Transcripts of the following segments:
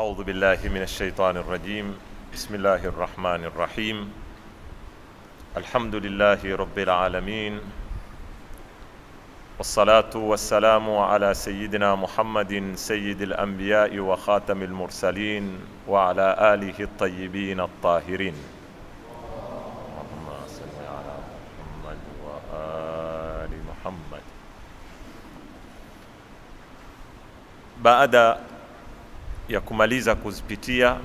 أعوذ بالله من الشيطان الرجيم. بسم الله الرحمن الرحيم. الحمد لله رب العالمين، والصلاة والسلام على سيدنا محمد سيد الأنبياء وخاتم المرسلين وعلى آله الطيبين الطاهرين. اللهم صل على محمد وآل محمد. Baada ya kumaliza kuzipitia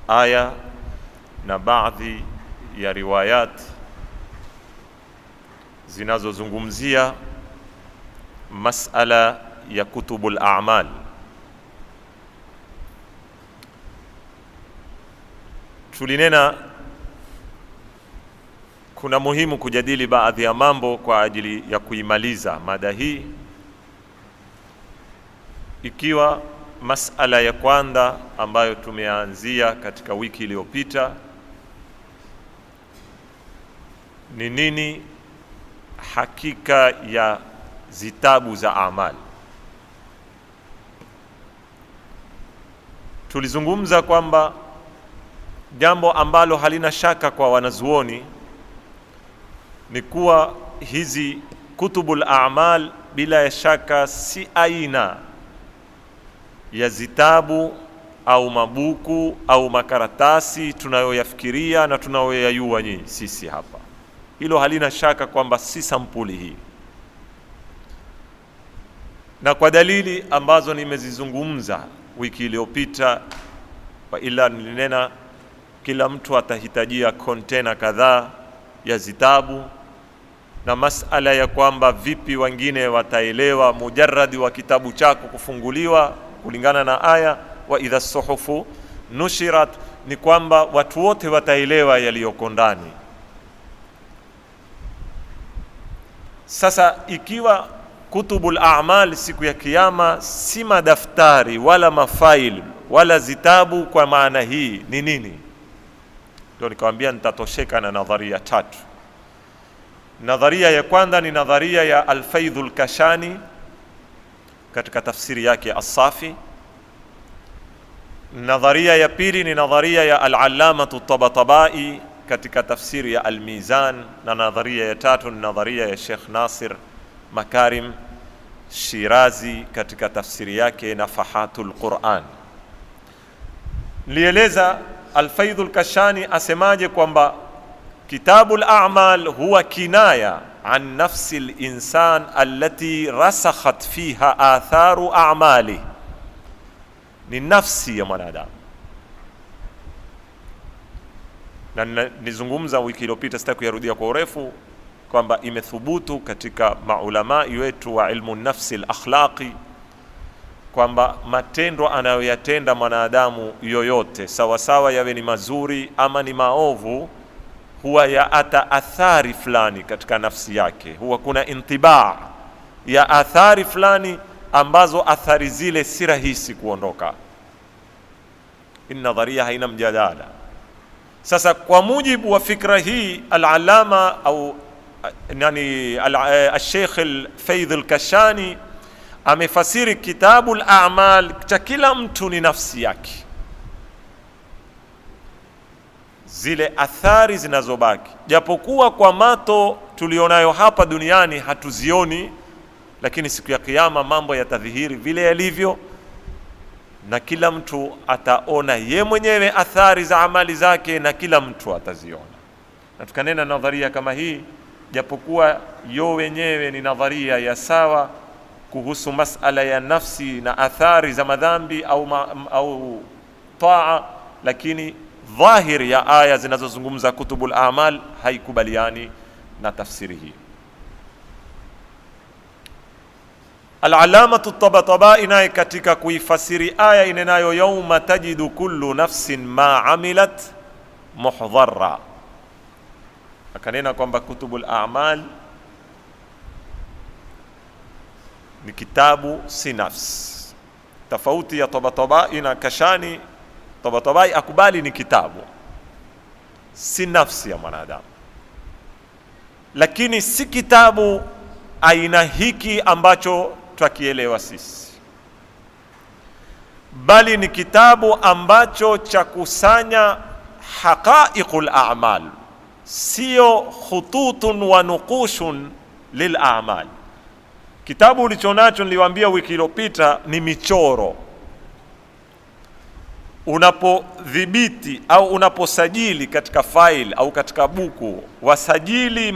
aya na baadhi ya riwayat zinazozungumzia masala ya kutubul a'mal, tulinena kuna muhimu kujadili baadhi ya mambo kwa ajili ya kuimaliza mada hii, ikiwa masala ya kwanza ambayo tumeanzia katika wiki iliyopita ni nini hakika ya zitabu za amali. Tulizungumza kwamba jambo ambalo halina shaka kwa wanazuoni ni kuwa hizi kutubul a'mal bila ya shaka si aina ya zitabu au mabuku au makaratasi tunayoyafikiria na tunayoyayua nyinyi sisi hapa. Hilo halina shaka kwamba si sampuli hii, na kwa dalili ambazo nimezizungumza wiki iliyopita, wa ila nilinena kila mtu atahitajia kontena kadhaa ya zitabu, na masala ya kwamba vipi wengine wataelewa mujarradi wa kitabu chako kufunguliwa kulingana na aya wa idha suhufu nushirat, ni kwamba watu wote wataelewa yaliyoko ndani. Sasa ikiwa kutubul a'mal siku ya kiyama si madaftari wala mafaili wala zitabu, kwa maana hii ni nini? Ndio nikamwambia nitatosheka na nadharia tatu. Nadharia ya kwanza ni nadharia ya Al-Faidhul Kashani katika tafsiri yake As-Safi. Nadharia ya pili ni nadharia ya Al-Allamatu Tabatabai katika tafsiri ya Al-Mizan, na nadharia ya tatu ni nadharia ya Sheikh Nasir Makarim Shirazi katika tafsiri yake Nafahatul Quran. Nilieleza Al-Faidhul Kashani asemaje kwamba kitabul a'mal huwa kinaya an nafsi al-insan allati rasakhat fiha atharu a'mali, ni nafsi ya mwanadamu. Na nizungumza wiki iliyopita, sitaki kuyarudia kwa urefu, kwamba imethubutu katika maulama wetu wa ilmu nafsi al-akhlaqi kwamba matendo anayoyatenda mwanadamu yoyote, sawa sawa yawe ni mazuri ama ni maovu, huwa yaata athari fulani katika nafsi yake, huwa kuna intibaa ya athari fulani ambazo athari zile si rahisi kuondoka. Nadharia haina mjadala. Sasa kwa mujibu wa fikra hii, al-allama au al-Sheikh al-Faidh al-Kashani amefasiri kitabul a'mal cha kila mtu ni nafsi yake, zile athari zinazobaki, japokuwa kwa mato tulionayo hapa duniani hatuzioni, lakini siku ya kiyama mambo yatadhihiri vile yalivyo, na kila mtu ataona ye mwenyewe athari za amali zake, na kila mtu ataziona. Na tukanena nadharia kama hii, japokuwa yo wenyewe ni nadharia ya sawa kuhusu masala ya nafsi na athari za madhambi au taa, lakini dhahiri ya aya zinazozungumza kutubul a'mal haikubaliani na tafsiri hii. Al-Allamatu Tabatabai naye katika kuifasiri aya inenayo yauma tajidu kullu nafsin ma amilat muhdharra, akanena kwamba kutubul a'mal ni kitabu si nafsi. Tofauti ya Tabatabai na Kashani, Tabatabai akubali ni kitabu si nafsi ya mwanadamu, lakini si kitabu aina hiki ambacho twakielewa sisi. bali ni kitabu ambacho cha kusanya haqaiqul a'mal, sio khututun wa nuqushun lil a'mal. Kitabu ulichonacho, niliwaambia wiki iliyopita, ni michoro. Unapodhibiti au unaposajili katika file au katika buku, wasajili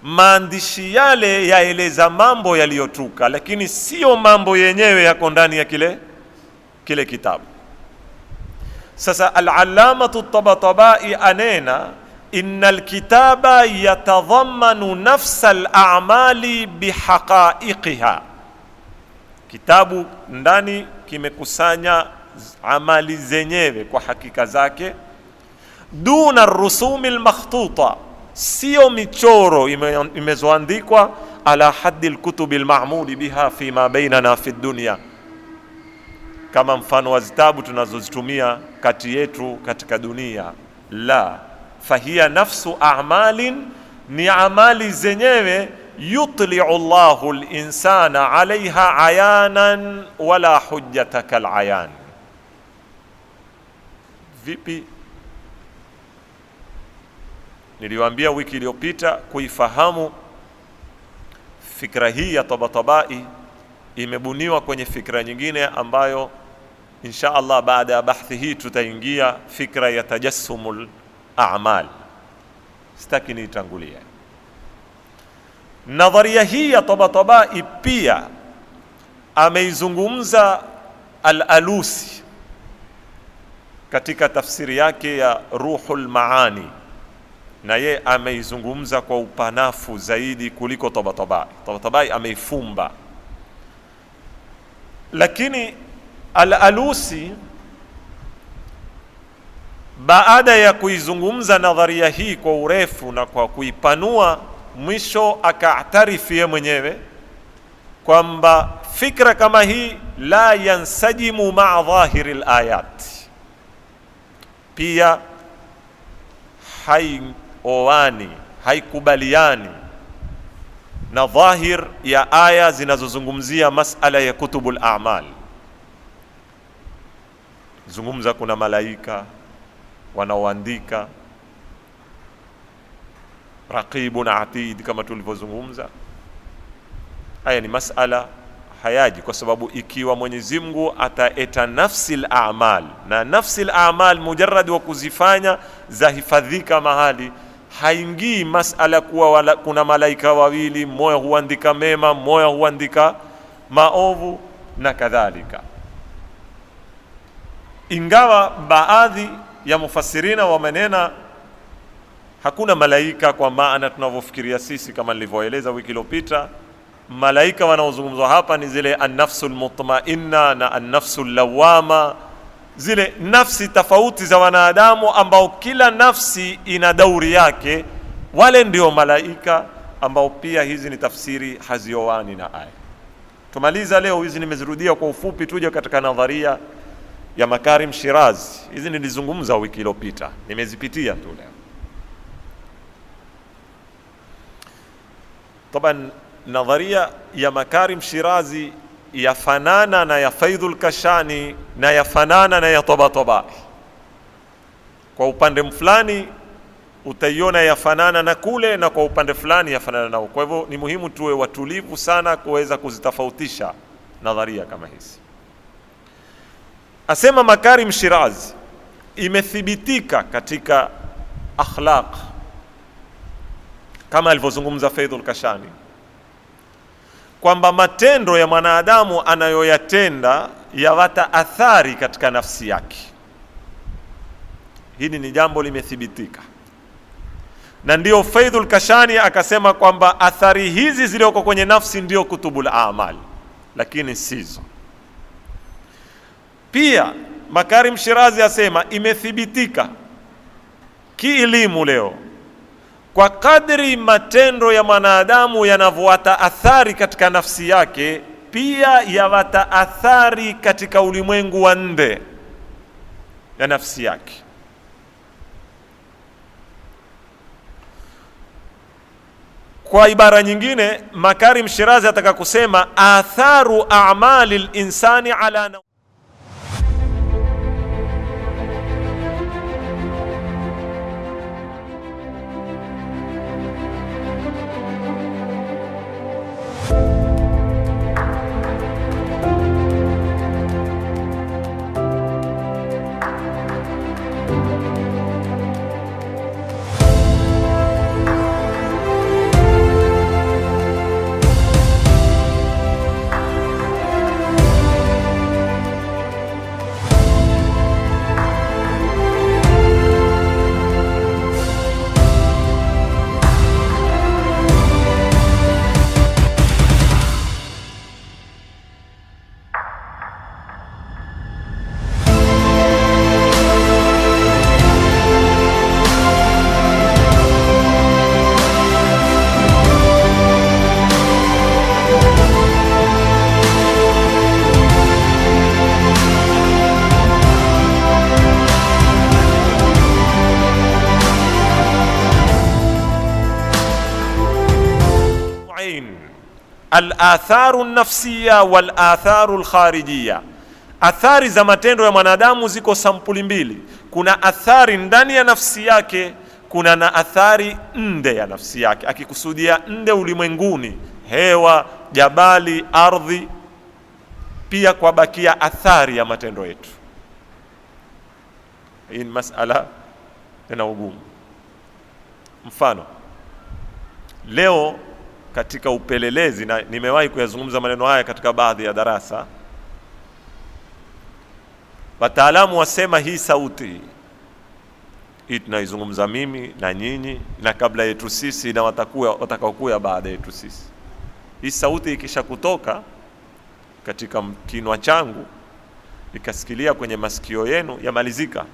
maandishi yale yaeleza mambo yaliyotuka, lakini sio mambo yenyewe yako ndani ya kile kitabu. Sasa al-allamatu Tabatabai anena innal kitaba yatadhammanu nafsa al-a'mali bihaqa'iqiha, kitabu ndani kimekusanya amali zenyewe kwa hakika zake, duna rusumi al-makhtuta, sio michoro imezoandikwa ala haddi al-kutubi al-ma'muli biha fi ma bainana fi dunya, kama mfano wa zitabu tunazozitumia kati yetu katika dunia. La, fahiya nafsu a'malin, ni amali zenyewe, yutli'u Allahu al-insana 'alayha 'ayanan wala hujjata kal-'ayan. Vipi? Niliwaambia wiki iliyopita, kuifahamu fikra hii ya Tabatabai imebuniwa kwenye fikra nyingine ambayo insha Allah baada ya bahthi hii tutaingia, fikra ya tajassumul a'mal. Sitaki nitangulia. Nadharia hii ya Tabatabai pia ameizungumza Al-Alusi katika tafsiri yake ya Ruhul Maani, na ye ameizungumza kwa upanafu zaidi kuliko Tabatabai. Tabatabai ameifumba, lakini Al-Alusi baada ya kuizungumza nadharia hii kwa urefu na kwa kuipanua, mwisho akaatarifu yeye mwenyewe kwamba fikra kama hii la yansajimu ma'a dhahiri al-ayat, pia haioani, haikubaliani na dhahir ya aya zinazozungumzia masala ya kutubul a'mal. Zungumza kuna malaika wanaoandika, raqibun atid kama tulivyozungumza. Haya ni masala hayaji, kwa sababu ikiwa Mwenyezi Mungu ataeta nafsil a'mal, na nafsil a'mal mujarrad wa kuzifanya zahifadhika mahali, haingii masala kuwa kuna malaika wawili, mmoja huandika mema, mmoja huandika maovu na kadhalika. Ingawa baadhi ya mufassirina wamenena hakuna malaika kwa maana tunavyofikiria sisi, kama nilivyoeleza wiki iliyopita. Malaika wanaozungumzwa hapa ni zile an-nafsul mutmainna na an-nafsul lawama, zile nafsi tofauti za wanadamu ambao kila nafsi ina dauri yake. Wale ndio malaika ambao pia hizi ni tafsiri haziowani na aya. Tumaliza leo hizi, nimezirudia kwa ufupi, tuje katika nadharia ya Makarim Shirazi. Hizi nilizungumza wiki iliyopita, nimezipitia tu leo. Taban nadharia ya Makarim Shirazi yafanana na ya Faidhul Kashani na yafanana na ya Tabatabai. Kwa upande fulani utaiona yafanana na kule, na kwa upande fulani yafanana nao. Kwa hivyo ni muhimu tuwe watulivu sana kuweza kuzitofautisha nadharia kama hizi. Asema Makarim Shirazi, imethibitika katika akhlaq kama alivyozungumza Faidhul Kashani kwamba matendo ya mwanadamu anayoyatenda yawata athari katika nafsi yake. Hili ni jambo limethibitika, na ndio Faidhul Kashani akasema kwamba athari hizi zilioko kwenye nafsi ndio kutubul a'mal, lakini sizo. Pia Makarim Shirazi asema imethibitika kielimu leo, kwa kadri matendo ya mwanadamu yanavyoata athari katika nafsi yake, pia yawata athari katika ulimwengu wa nje ya nafsi yake. Kwa ibara nyingine, Makarim Shirazi ataka kusema atharu a'mali al-insani ala al-atharu an-nafsiyya wal-atharu al-kharijiyya. Athari za matendo ya mwanadamu ziko sampuli mbili. Kuna athari ndani ya nafsi yake, kuna na athari nje ya nafsi yake. Akikusudia nje ulimwenguni, hewa, jabali, ardhi, pia kwa bakia athari ya matendo yetu. Hii ni masala ina ugumu. Mfano, leo katika upelelezi, na nimewahi kuyazungumza maneno haya katika baadhi ya darasa, wataalamu wasema hii sauti hii tunaizungumza mimi na nyinyi na kabla yetu sisi na watakaokuja baada yetu sisi, hii sauti ikisha kutoka katika kinwa changu ikasikilia kwenye masikio yenu, yamalizika,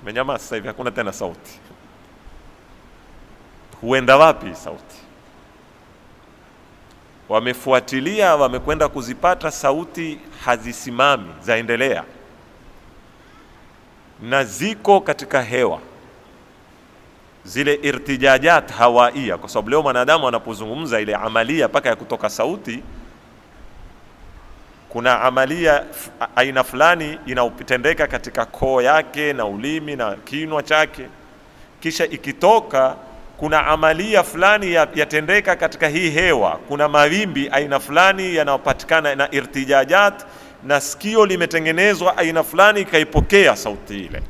menyama sasa hivi hakuna tena sauti. Huenda wapi sauti? Wamefuatilia, wamekwenda kuzipata, sauti hazisimami, zaendelea na ziko katika hewa, zile irtijajat hawaia. Kwa sababu leo mwanadamu anapozungumza, ile amalia paka ya kutoka sauti, kuna amalia aina fulani inautendeka katika koo yake na ulimi na kinwa chake, kisha ikitoka kuna amalia fulani yatendeka katika hii hewa. Kuna mawimbi aina fulani yanayopatikana na irtijajat, na sikio limetengenezwa aina fulani ikaipokea sauti ile,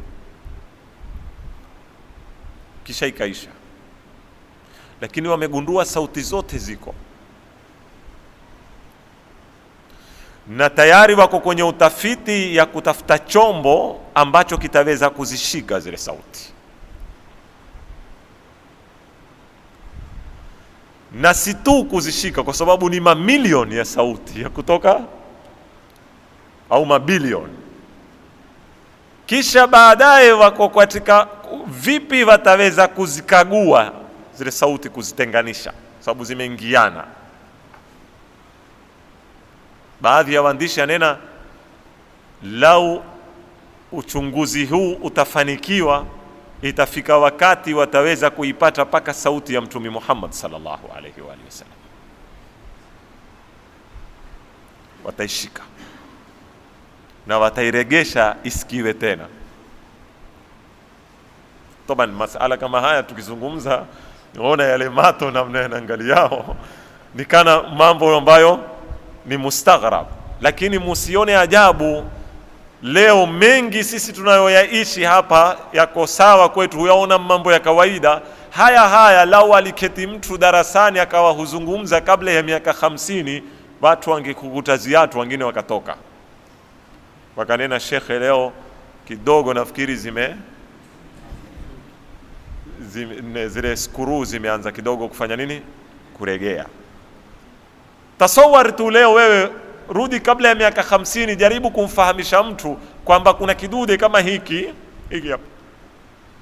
kisha ikaisha. Lakini wamegundua sauti zote ziko, na tayari wako kwenye utafiti ya kutafuta chombo ambacho kitaweza kuzishika zile sauti. Na si tu kuzishika, kwa sababu ni mamilioni ya sauti ya kutoka, au mabilioni. Kisha baadaye wako katika vipi wataweza kuzikagua zile sauti, kuzitenganisha, sababu zimeingiana. Baadhi ya waandishi anena, lau uchunguzi huu utafanikiwa, itafika wakati wataweza kuipata paka sauti ya Mtume Muhammad sallallahu alaihi wa alihi wasallam, wataishika na watairegesha isikiwe tena. Toban, masala kama haya tukizungumza, unaona yale mato namna yanaangaliao ni kana mambo ambayo ni mustaghrab, lakini musione ajabu. Leo mengi sisi tunayoyaishi hapa yako sawa kwetu, huyaona mambo ya kawaida. Haya lau aliketi mtu darasani akawa huzungumza kabla ya miaka 50, watu wangekukuta ziatu, wengine wakatoka wakanena, shekhe, leo kidogo nafikiri zile skuru zimeanza kidogo kufanya nini, kuregea. Tasawwar tu leo wewe, rudi kabla ya miaka 50, jaribu kumfahamisha mtu kwamba kuna kidude kama hiki hapa,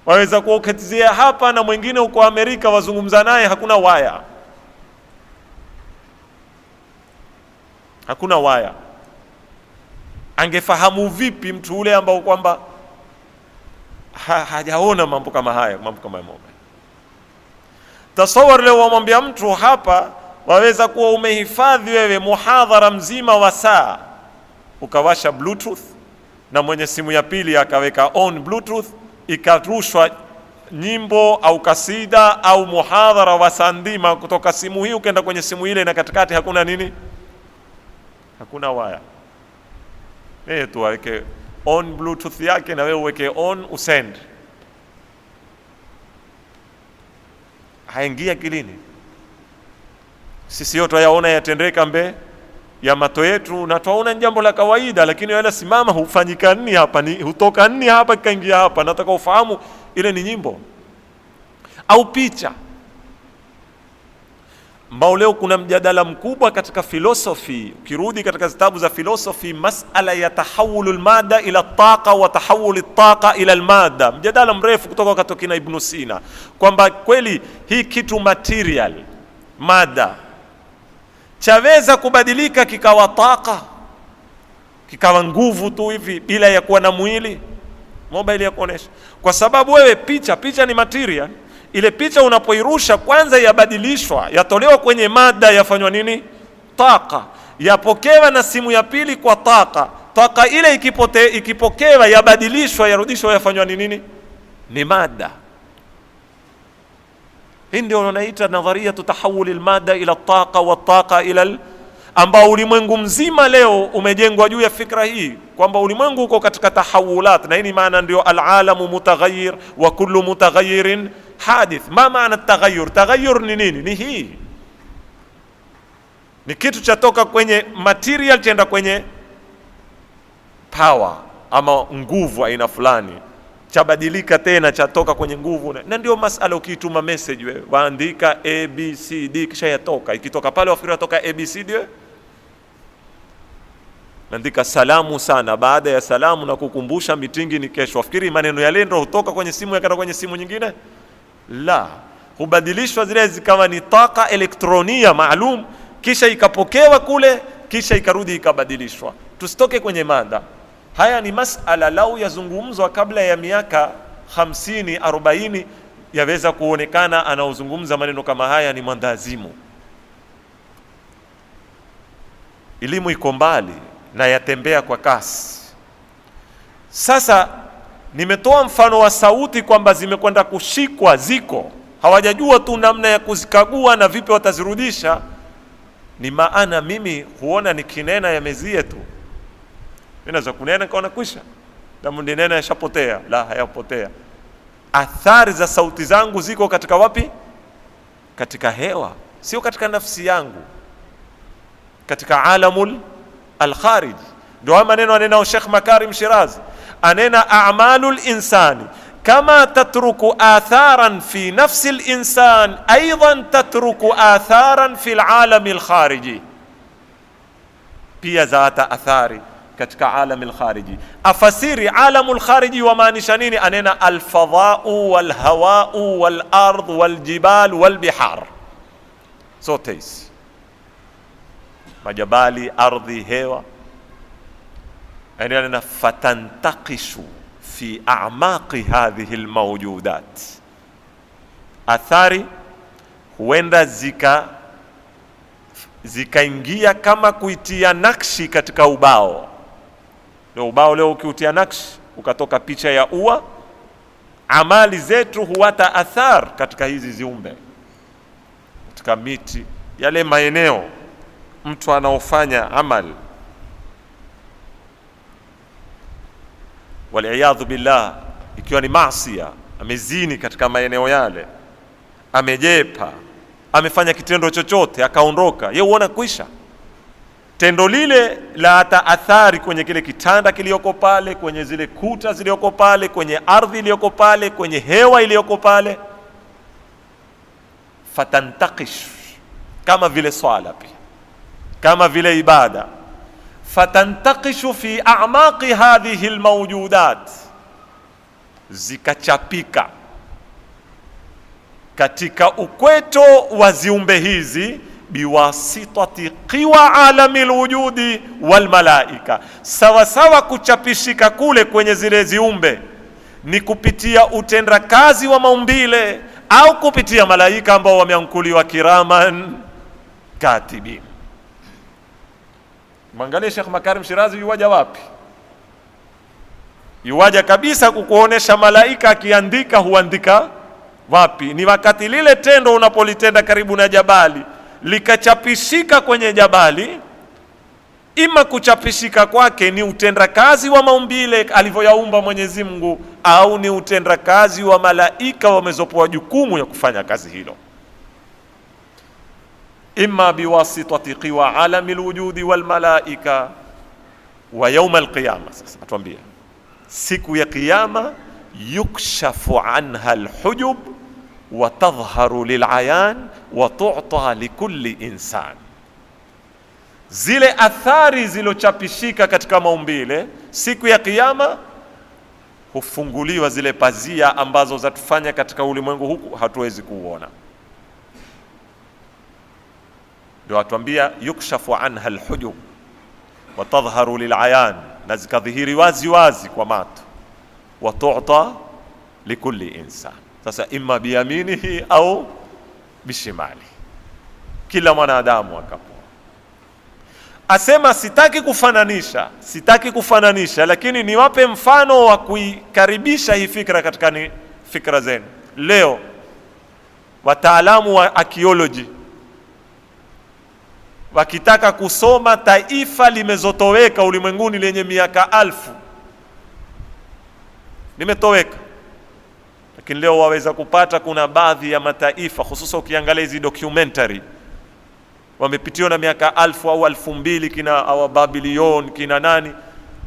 waweza kuoketizia hapa na mwingine uko Amerika wazungumza naye, hakuna waya. Angefahamu vipi mtu ule ambao kwamba hajaona mambo kama haya, mambo kama moja. Tasawar leo wamwambia mtu hapa, waweza kuwa umehifadhi wewe muhadhara mzima wa saa, ukawasha bluetooth na mwenye simu ya pili akaweka on bluetooth, ikarushwa nyimbo au kasida au muhadhara wa saa nzima kutoka simu hii ukaenda kwenye simu ile, na katikati hakuna nini, hakuna waya. Yeye tu aweke on bluetooth yake na wewe uweke on usend, haingia kilini. Sisi yote yaona yatendeka mbe ya mato yetu, na tunaona jambo la kawaida, lakini wala simama, hufanyika nini hapa, ni hutoka nini hapa kaingia hapa. Nataka ufahamu ile ni nyimbo au picha. Mbao leo kuna mjadala mkubwa katika philosophy, ukirudi katika zitabu za philosophy, masala ya tahawulu almada ila taqa wa tahawulu taqa ila almada, mjadala mrefu kutoka katokina Ibn Sina, kwamba kweli hii kitu material, mada, chaweza kubadilika kikawa taqa, kikawa nguvu tu hivi bila ya kuwa na mwili. Mobile ya kuonesha, kwa sababu wewe picha ni material. Ile picha unapoirusha kwanza yabadilishwa, yatolewa kwenye mada, yafanywa nini, taqa, yapokewa na simu ya pili kwa taqa. Taqa ile ikipokewa yabadilishwa, yarudishwa, yafanywa nini, ni mada. Hii ndio wanaita nadharia tahawul almada ila taqa wa taqa ila ambao ulimwengu mzima leo umejengwa juu ya fikra hii, kwamba ulimwengu uko katika tahawulat, na hii maana ndio alalamu mutaghayyir wa kullu mutaghayyirin hadith. Ma maana taghayyur? Taghayyur ni nini? Ni hii, ni kitu chatoka kwenye material chenda kwenye power ama nguvu aina fulani, chabadilika tena, chatoka kwenye nguvu. Na ndio masala, ukiituma message wewe waandika ABCD, kisha yatoka, ikitoka pale wafikiri yatoka ABCD, andika salamu sana, baada ya salamu na kukumbusha mitingi ni kesho, wafikiri maneno yale ndio hutoka kwenye simu yakaenda kwenye simu nyingine. La, hubadilishwa zile zikawa ni taqa elektronia maalum, kisha ikapokewa kule, kisha ikarudi ikabadilishwa. Tusitoke kwenye mada. Haya ni masala lau yazungumzwa kabla ya miaka 50 40, yaweza kuonekana anaozungumza maneno kama haya ni mwandazimu. Elimu iko mbali na yatembea kwa kasi. Sasa nimetoa mfano wa sauti kwamba zimekwenda kushikwa, ziko, hawajajua tu namna ya kuzikagua na vipi watazirudisha. Ni maana mimi huona nikinena yamezie tu, ninaweza kunena kaona kwisha, na mnenena yashapotea. La, hayapotea. Athari za sauti zangu ziko katika wapi? Katika hewa, sio katika nafsi yangu, katika alamul al-kharij. Ndio maneno anenao Sheikh Makarim Shirazi, anena a'malul insani kama tatruku atharan fi nafsi al-insan aidan tatruku atharan fi al-alami al-khariji, pia zaata athari katika alami al-khariji. Afasiri alamu al-khariji wa maanisha nini? Anena al-fadha'u wal-hawa'u wal-ardh wal-jibal wal-bihar, zote hizi majabali, ardhi, hewa. Yani fatantaqishu fi a'maqi hadhihi almawjudat, athari huenda zikaingia kama kuitia nakshi katika ubao. Leo ubao leo ukiutia nakshi ukatoka picha ya ua, amali zetu huwata athar katika hizi ziumbe, katika miti, yale maeneo mtu anaofanya amali. Waliyadhu billah, ikiwa ni maasiya, amezini katika maeneo yale, amejepa, amefanya kitendo chochote akaondoka, yeye huona kuisha tendo lile la hata athari kwenye kile kitanda kilioko pale, kwenye zile kuta zilioko pale, kwenye ardhi iliyoko pale, kwenye hewa iliyoko pale. Fatantaqish, kama vile swala pia, kama vile ibada. Fatantaqishu fi a'maqi hadhihi almawjudat, zikachapika katika ukweto wa ziumbe hizi, biwasitati qiwa alami alwujudi walmalaika. Sawa sawa kuchapishika kule kwenye zile ziumbe ni kupitia utendakazi wa maumbile au kupitia malaika ambao wameankuliwa kiraman katibin. Mwangalie Sheikh Makarim Shirazi yuwaja wapi? Yuwaja kabisa kukuonesha malaika akiandika huandika wapi. Ni wakati lile tendo unapolitenda karibu na jabali likachapishika kwenye jabali, ima kuchapishika kwake ni utendakazi wa maumbile alivyoyaumba Mwenyezi Mungu, au ni utendakazi wa malaika wamezopewa jukumu ya kufanya kazi hilo, imma biwasitati qiwa alami alwujudi wal malaika wa yawm alqiyama. Sasa atuambia siku ya kiyama, yukshafu anha alhujub wa tadhharu lilayan wa tu'ta likulli insan. Zile athari zilochapishika katika maumbile siku ya kiyama hufunguliwa zile pazia ambazo zatufanya katika ulimwengu huku hatuwezi kuuona. Ndio atuambia yukshafu anha alhujub wa tadhharu lilayan, na zikadhihiri wazi wazi kwa macho, wa tu'ta likulli insan. Sasa imma biyaminihi au bishimali, kila mwanadamu akapo. Asema sitaki kufananisha, lakini niwape mfano wa kuikaribisha hii fikra katika ni fikra zenu. Leo wataalamu wa archaeology wakitaka kusoma taifa limezotoweka ulimwenguni lenye miaka 1000 limetoweka, lakini leo waweza kupata kuna baadhi ya mataifa, hususan ukiangalia hizi documentary, wamepitiwa na miaka 1000 au 2000, kina awa Babylon kina nani,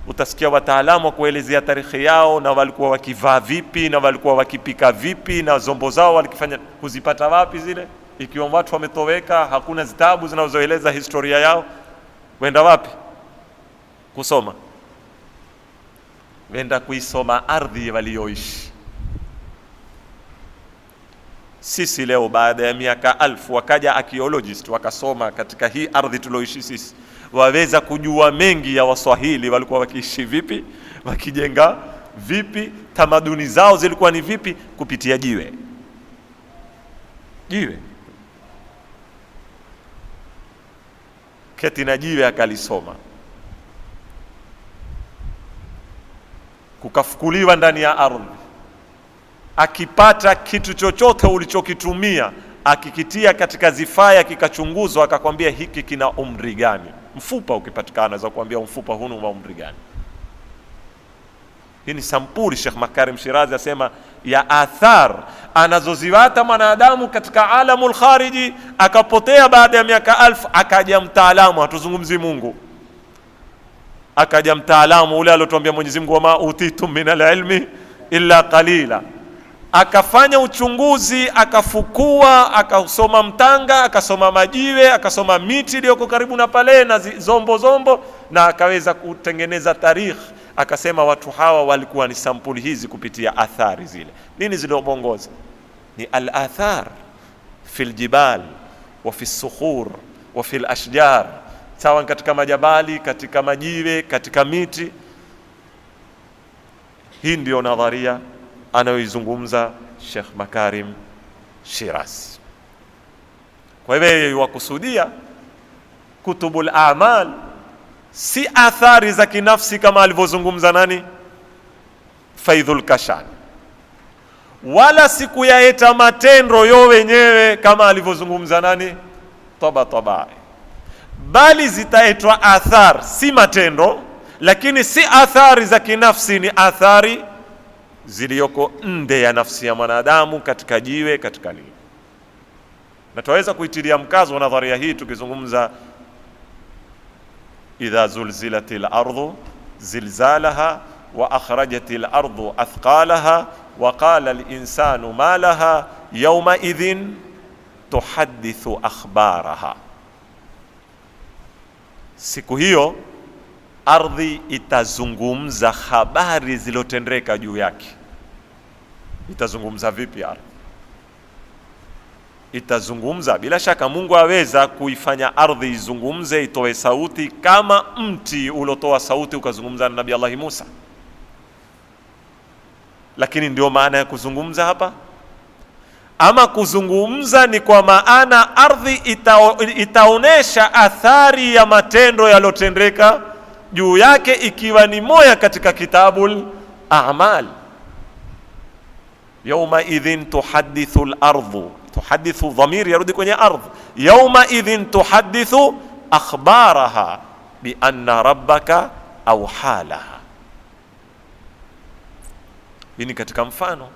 utasikia wataalamu wa kuelezea tarehe yao, na walikuwa wakivaa vipi, na walikuwa wakipika vipi, na zombo zao walikifanya, kuzipata wapi zile, ikiwa watu wametoweka, hakuna zitabu zinazoeleza historia yao. Wenda wapi kusoma? Wenda kuisoma ardhi walioishi. Sisi leo baada ya miaka 1000 wakaja archaeologist wakasoma katika hii ardhi tulioishi sisi, waweza kujua mengi ya Waswahili walikuwa wakiishi vipi, wakijenga vipi, tamaduni zao zilikuwa ni vipi, kupitia jiwe. Keti na jiwe akalisoma, kukafukuliwa ndani ya ardhi, akipata kitu chochote ulichokitumia akikitia katika zifaya kikachunguzwa, akakwambia hiki kina umri gani. Mfupa ukipatikana za kuambia mfupa hunu una umri gani. Hii ni sampuli Sheikh Makarim Shirazi asema ya athar anazoziwata mwanadamu katika alamul khariji, akapotea baada ya miaka 1000, akaja mtaalamu, hatuzungumzi Mungu, akaja mtaalamu ule alotuambia Mwenyezi Mungu, wama utitum min alilmi illa qalila, akafanya uchunguzi, akafukua, akasoma mtanga, akasoma majiwe, akasoma miti iliyoko karibu na pale na zombo, na akaweza kutengeneza tarikh. Akasema watu hawa walikuwa ni sampuli hizi kupitia athari zile. Nini zilizobongoza? Ni al-athar fil jibal wa fi sukhur wa fil ashjar, sawa katika majabali, katika majiwe, katika miti. Hii ndio nadharia anayoizungumza Sheikh Makarim Shirazi. Kwa hivyo wakusudia kutubul a'mal si athari za kinafsi kama alivyozungumza nani Faidhul Kashani, wala siku yaeta matendo yo wenyewe kama alivyozungumza nani Tabai, bali zitaetwa athar, si matendo, lakini si athari za kinafsi, ni athari ziliyoko nde ya nafsi ya mwanadamu, katika jiwe, katika nini. Na tuweza kuitilia mkazo nadharia hii tukizungumza idha zulzilatil ardu zilzalaha wa akhrajatil ardu athqalaha wa qala al insanu ma laha yawma idhin tuhaddithu akhbaraha. Siku hiyo ardhi itazungumza habari zilotendeka juu yake. Itazungumza vipi ardhi? Itazungumza, bila shaka Mungu aweza kuifanya ardhi izungumze, itoe sauti kama mti ulotoa sauti ukazungumza na Nabii Allah Musa. Lakini ndio maana ya kuzungumza hapa. Ama kuzungumza ni kwa maana ardhi itaonesha athari ya matendo yalotendeka juu yake, ikiwa ni moja katika kitabul a'mal. Yawma idhin tuhaddithu al-ardhu, tuhaddithu dhamir yarudi kwenye ardh. Yawma idhin tuhaddithu akhbaraha bi anna rabbaka awha laha. Hii ni katika mfano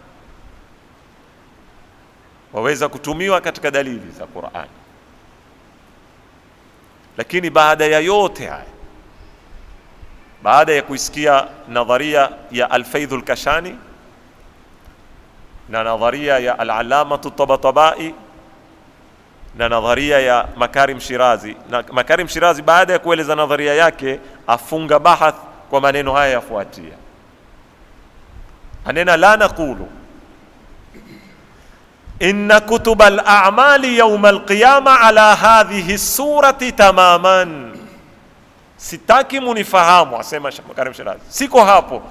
waweza kutumiwa katika dalili za Qur'an. Lakini baada ya yote haya, baada ya kuisikia nadharia ya Al-Faidh Al-Kashani na nadharia ya Al-Allama At-Tabatabai na nadharia ya Makarim Shirazi, na Makarim Shirazi baada ya kueleza nadharia yake afunga bahath kwa maneno haya yafuatia. Anena la naqulu inna kutub al-a'mali yawm al-qiyama ala hadhihi surati tamaman. Sitaki munifahamu, asema Makarim Shirazi, siko hapo,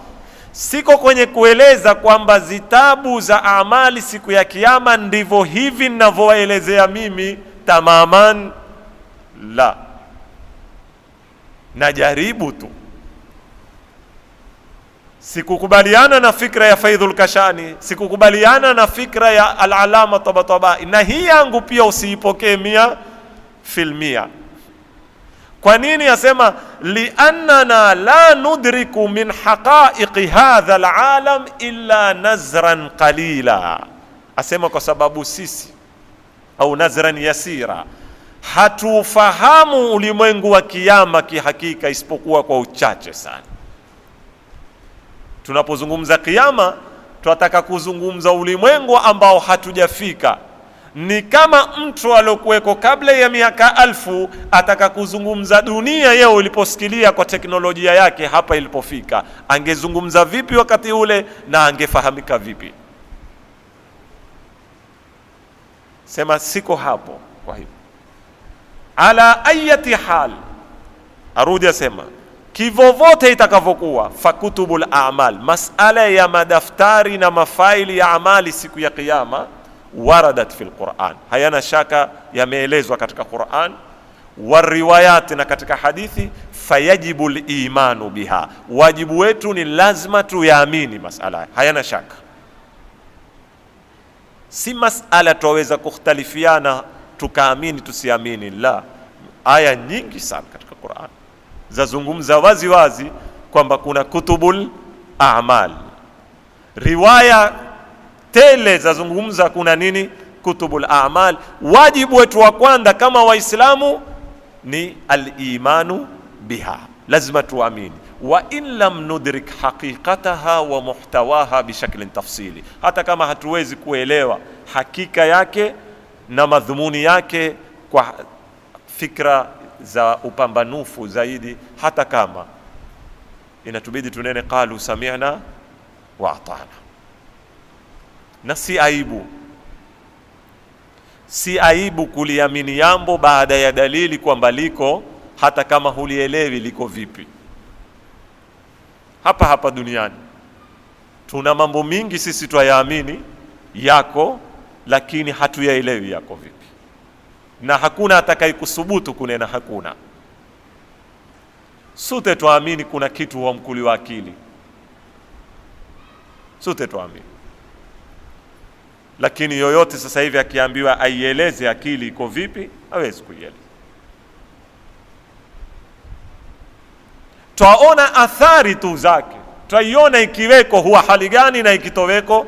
siko kwenye kueleza kwamba zitabu za amali siku ya kiyama ndivyo hivi ninavyoelezea mimi tamaman. La, najaribu tu. Sikukubaliana na fikra ya Faidhul Kashani, sikukubaliana na fikra ya Al-Allama Tabatabai, na hii yangu pia usiipokee 100%. Kwa nini? Asema liannana la nudriku min haqaiqi hadha alalam illa nazran qalila. Asema kwa sababu sisi, au nazran yasira, hatufahamu ulimwengu wa kiyama kihakika isipokuwa kwa uchache sana. Tunapozungumza kiyama tunataka kuzungumza ulimwengu ambao hatujafika. Ni kama mtu aliyokuweko kabla ya miaka 1000 ataka kuzungumza dunia yeo iliposikilia kwa teknolojia yake hapa ilipofika, angezungumza vipi wakati ule na angefahamika vipi? Sema siko hapo. Kwa hivyo ala ayati hal, arudi asema kivovote itakavyokuwa, fakutubul a'mal, masala ya madaftari na mafaili ya amali siku ya kiyama, waradat fil Qur'an, hayana shaka yameelezwa katika Qur'an, wa riwayat, na katika hadithi, fayajibu al-imanu biha, wajibu wetu ni lazima tuyaamini masala, hayana shaka. Si masala tuweza kukhtalifiana tukaamini tusiamini, la. Aya nyingi sana katika Qur'an zazungumza wazi wazi kwamba kuna kutubul a'mal, riwaya tele zazungumza kuna nini, kutubul a'mal. Wajibu wetu wa kwanza kama Waislamu ni al-imanu biha, lazima tuamini, wa in lam nudrik haqiqataha wa muhtawaha bishaklin tafsili, hata kama hatuwezi kuelewa hakika yake na madhumuni yake kwa fikra za upambanufu zaidi, hata kama inatubidi tunene qalu sami'na wa ata'na. Na si aibu kuliamini jambo baada ya dalili kwamba liko, hata kama hulielewi liko vipi. Hapa duniani tuna mambo mingi sisi twayaamini yako, lakini hatuyaelewi yako vipi, na hakuna atakayekusubutu kunena hakuna. Sote tuamini kuna kitu wa mkuli wa akili, sote tuamini, lakini yoyote sasa hivi akiambiwa aieleze akili iko vipi, hawezi kuieleza. Twaona athari tu zake, twaiona ikiweko huwa hali gani na ikitoweko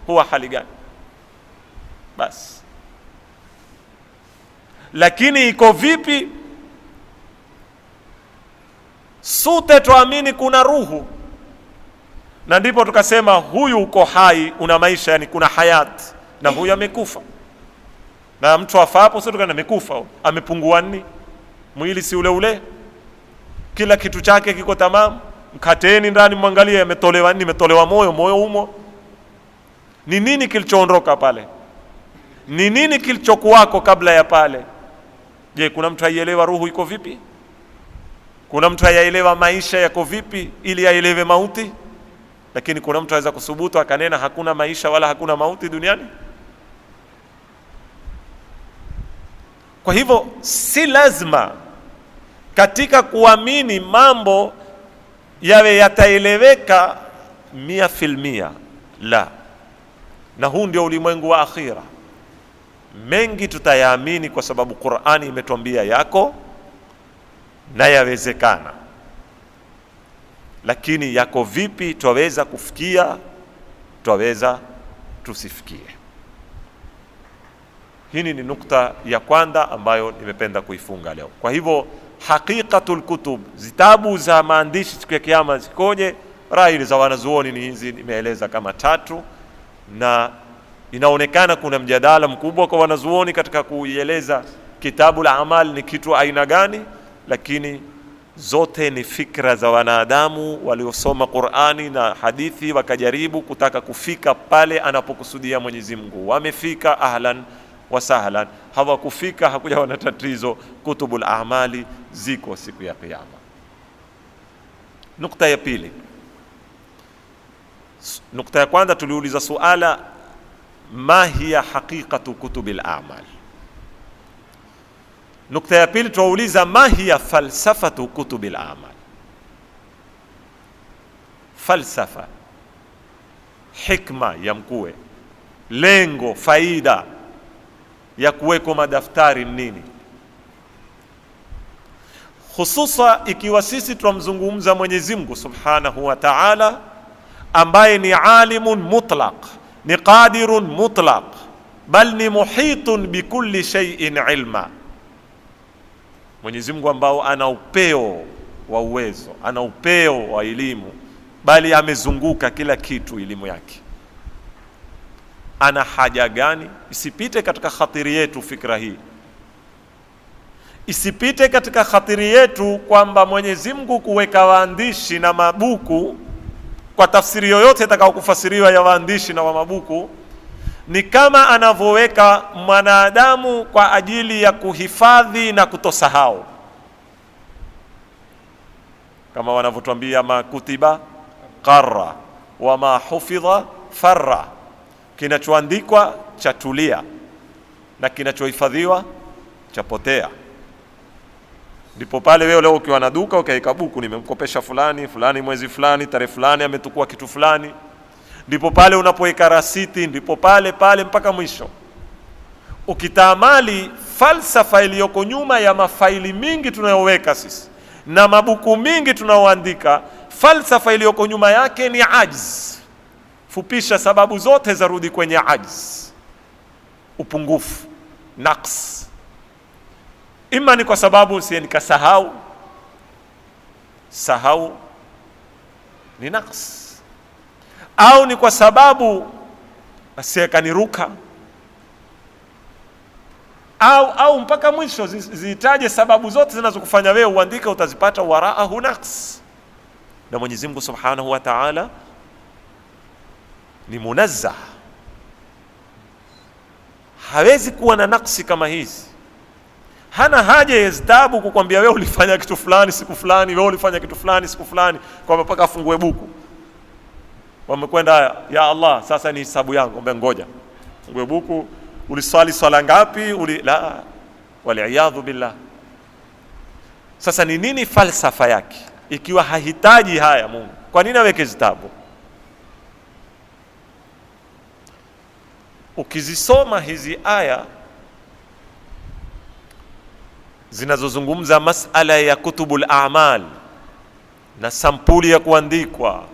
huwa hali gani, basi. Lakini iko vipi? Sote tuamini kuna ruhu, na ndipo tukasema huyu uko hai, una maisha, yani kuna hayat, na huyu amekufa. Na mtu afapo sio tukana amekufa, amepungua nini? Mwili si ule ule, kila kitu chake kiko tamamu. Mkateni ndani mwangalie, ametolewa nini? Ametolewa moyo umo. Ni nini kilichoondoka pale? Ni nini kilichokuwako kabla ya pale? Je, kuna mtu aielewa ruhu iko vipi? Kuna mtu aielewa maisha yako vipi ili aielewe mauti? Lakini kuna mtu aweza kusubutu akanena hakuna maisha wala hakuna mauti duniani? Kwa hivyo si lazima katika kuamini mambo yawe yataeleweka 100%, la. Na huu ndio ulimwengu wa akhira. Mengi tutayaamini kwa sababu Qur'ani imetuambia yako na yawezekana, lakini yako vipi, twaweza kufikia, twaweza tusifikie. Hii ni nukta ya kwanza ambayo nimependa kuifunga leo. Kwa hivyo haqiqatul kutub, zitabu za maandishi siku ya kiyama zikoje? Rai za wanazuoni ni hizi, nimeeleza kama 3, na inaonekana kuna mjadala mkubwa kwa wanazuoni katika kuieleza kitabu la amal ni kitu aina gani, lakini zote ni fikra za wanadamu waliosoma Qur'ani na hadithi wakajaribu kutaka kufika pale anapokusudia Mwenyezi Mungu. Wamefika, ahlan wa sahlan. Hawakufika, hakuja na tatizo. Kutubul a'mali ziko siku ya kiyama. Nukta ya pili. Nukta ya kwanza tuliuliza suala, ma hiya haqiqatu kutubil a'mal. Nukta ya pili tuuliza, ma hiya falsafatu kutubil a'mal. Falsafa, hikma ya mkue, lengo, faida ya kuweko madaftari nini, hususa ikiwa sisi tunamzungumza Mwenyezi Mungu Subhanahu wa Ta'ala ambaye ni alimun mutlaq, ni qadirun mutlaq, bal ni muhitun bikulli shay'in ilma. Mwenyezi Mungu ambao ana upeo wa uwezo, ana upeo wa elimu, bali amezunguka kila kitu elimu yake. Ana haja gani? Isipite katika khatiri yetu fikra hii, isipite katika khatiri yetu kwamba Mwenyezi Mungu kuweka waandishi na mabuku kwa tafsiri yoyote itakayokufasiriwa ya waandishi na wa mabuku ni kama anavyoweka mwanadamu kwa ajili ya kuhifadhi na kutosahau, kama wanavyotuambia makutiba qarra wa ma hufidha farra, kinachoandikwa chatulia na kinachohifadhiwa chapotea. Ndipo pale wewe leo ukiwa na duka ukaika buku, nimemkopesha fulani fulani mwezi fulani tarehe fulani ametukua kitu fulani, ndipo pale unapoweka rasiti, ndipo pale pale mpaka mwisho. Ukitaamali falsafa iliyoko nyuma ya mafaili mingi tunayoweka sisi na mabuku mingi tunaoandika, falsafa iliyoko nyuma yake ni ajz. Fupisha, sababu zote zarudi kwenye ajz, upungufu, naqs. Ima ni kwa sababu si nikasahau, sahau ni naqs, au ni kwa sababu asiyekaniruka, au mpaka mwisho zihitaje sababu zote zinazokufanya wewe uandike, utazipata waraahu naqs. Na Mwenyezi Mungu Subhanahu wa Ta'ala ni munazzah, hawezi kuwa na naqsi kama hizi. Hana haja ya zitabu kukwambia wewe ulifanya kitu fulani siku fulani, wewe ulifanya kitu fulani siku fulani, kwa mpaka afungue buku. Wamekwenda, ya Allah sasa ni hisabu yangu, ombe ngoja fungue buku, uliswali swala ngapi, la wali'iyadhu billah. Sasa ni nini falsafa yake ikiwa hahitaji haya Mungu? Kwa nini aweke zitabu? Ukizisoma hizi aya zinazozungumza masala ya kutubul a'mal na sampuli ya kuandikwa,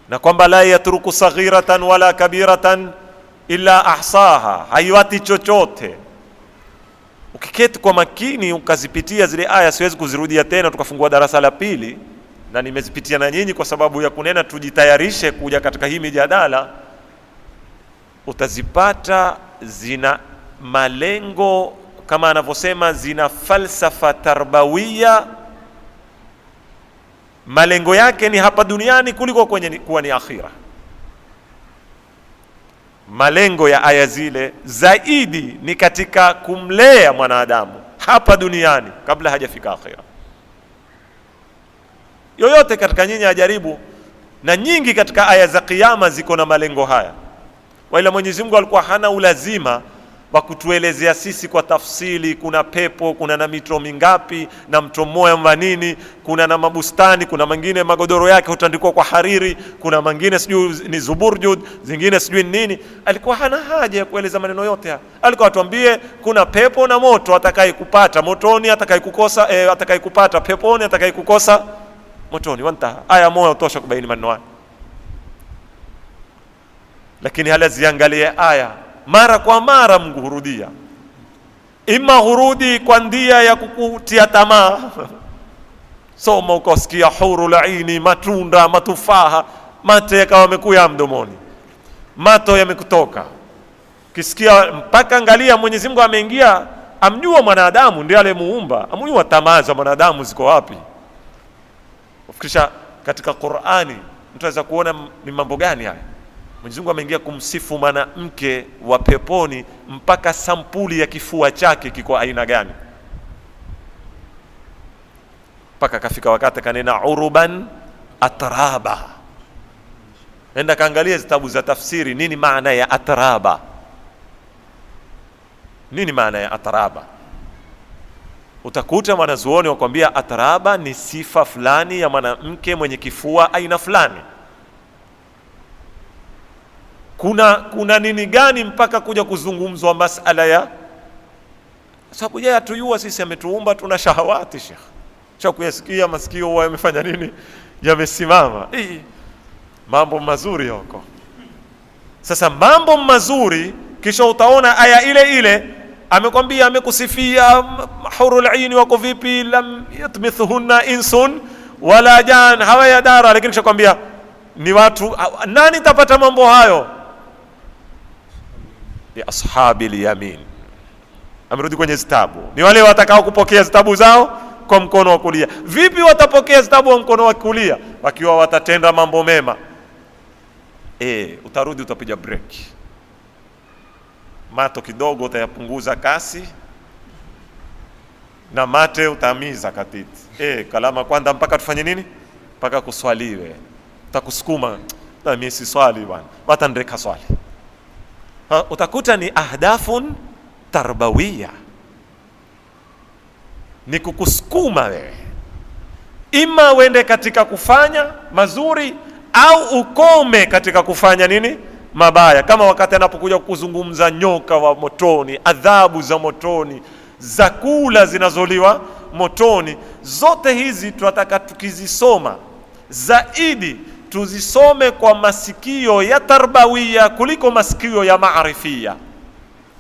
na kwamba la yatruku saghiratan wala kabiratan illa ahsaha, haiwati chochote. Ukiketi kwa makini ukazipitia zile aya, siwezi kuzirudia tena, tukafungua darasa la pili, na nimezipitia na nyinyi kwa sababu ya kunena tujitayarishe kuja katika hii mijadala, utazipata zina malengo kama anavyosema, zina falsafa tarbawiya. Malengo yake ni hapa duniani kuliko kwenye kuwa ni akhira. Malengo ya aya zile zaidi ni katika kumlea mwanadamu hapa duniani kabla hajafika akhira. Yoyote katika nyinyi ajaribu, na nyingi katika aya za kiyama ziko na malengo haya. Wala Mwenyezi Mungu alikuwa hana ulazima wa kutuelezea sisi kwa tafsili, kuna pepo, kuna na mito mingapi, na mto mmoja mvanini, kuna na mabustani, kuna mengine magodoro yake hutandikwa kwa hariri, kuna mengine sijui ni zuburjud, zingine sijui nini. Alikuwa hana haja ya kueleza maneno yote haya. Alikuwa atuambie kuna pepo na moto, atakayekupata motoni, atakayekukosa atakayekupata peponi, atakayekukosa motoni. Wanta aya moja utosha kubaini maneno haya. Lakini hala ziangalie aya mara kwa mara, Mungu hurudia. Ima hurudi kwa ndia ya kukutia tamaa. Soma ukasikia hurul aini, matunda, matufaha, mate yakawa yamekuya mdomoni, mato yamekutoka. Kisikia mpaka angalia, Mwenyezi Mungu ameingia, amjua mwanadamu, ndiye aliyemuumba, amjua tamaa za mwanadamu ziko wapi. Ufikisha katika Qur'ani mtu aweza kuona ni mambo gani haya. Mwenyezi Mungu ameingia kumsifu mwanamke wa peponi mpaka sampuli ya kifua chake kiko aina gani, mpaka kafika wakati kanena uruban atraba. Nenda kaangalia zitabu za tafsiri, nini maana ya atraba, nini maana ya atraba. Utakuta mwanazuoni wakwambia atraba ni sifa fulani ya mwanamke mwenye kifua aina fulani. Kuna nini gani mpaka kuja kuzungumzwa masala ya, sababu yeye atuyua sisi ametuumba tuna shahawati. Sheikh cha kuyasikia masikio huwa yamefanya nini, yamesimama. Mambo mazuri huko. Sasa mambo mazuri, kisha utaona aya ile ile amekwambia, amekusifia hurul aini wako vipi, lam yatmithunna insun wala jan, hawaya dara. Lakini kisha kwambia ni watu nani tapata mambo hayo, ni ashabi al-yamin. Amerudi kwenye zitabu, ni wale watakao kupokea zitabu zao kwa mkono wa kulia. Vipi watapokea zitabu kwa mkono wa kulia? Wakiwa watatenda mambo mema. Utarudi utapiga break, mato kidogo utayapunguza kasi, na mate utamiza katiti. Kalama kwanza mpaka tufanye nini, mpaka kuswaliwe. Utakusukuma, na mimi si swali bwana, watandreka swali. Utakuta ni ahdafun tarbawiya, ni kukusukuma wewe, ima wende katika kufanya mazuri au ukome katika kufanya nini, mabaya. Kama wakati anapokuja kuzungumza nyoka wa motoni, adhabu za motoni, zakula zinazoliwa motoni, zote hizi tunataka tukizisoma zaidi tuzisome kwa masikio ya tarbawia kuliko masikio ya maarifia.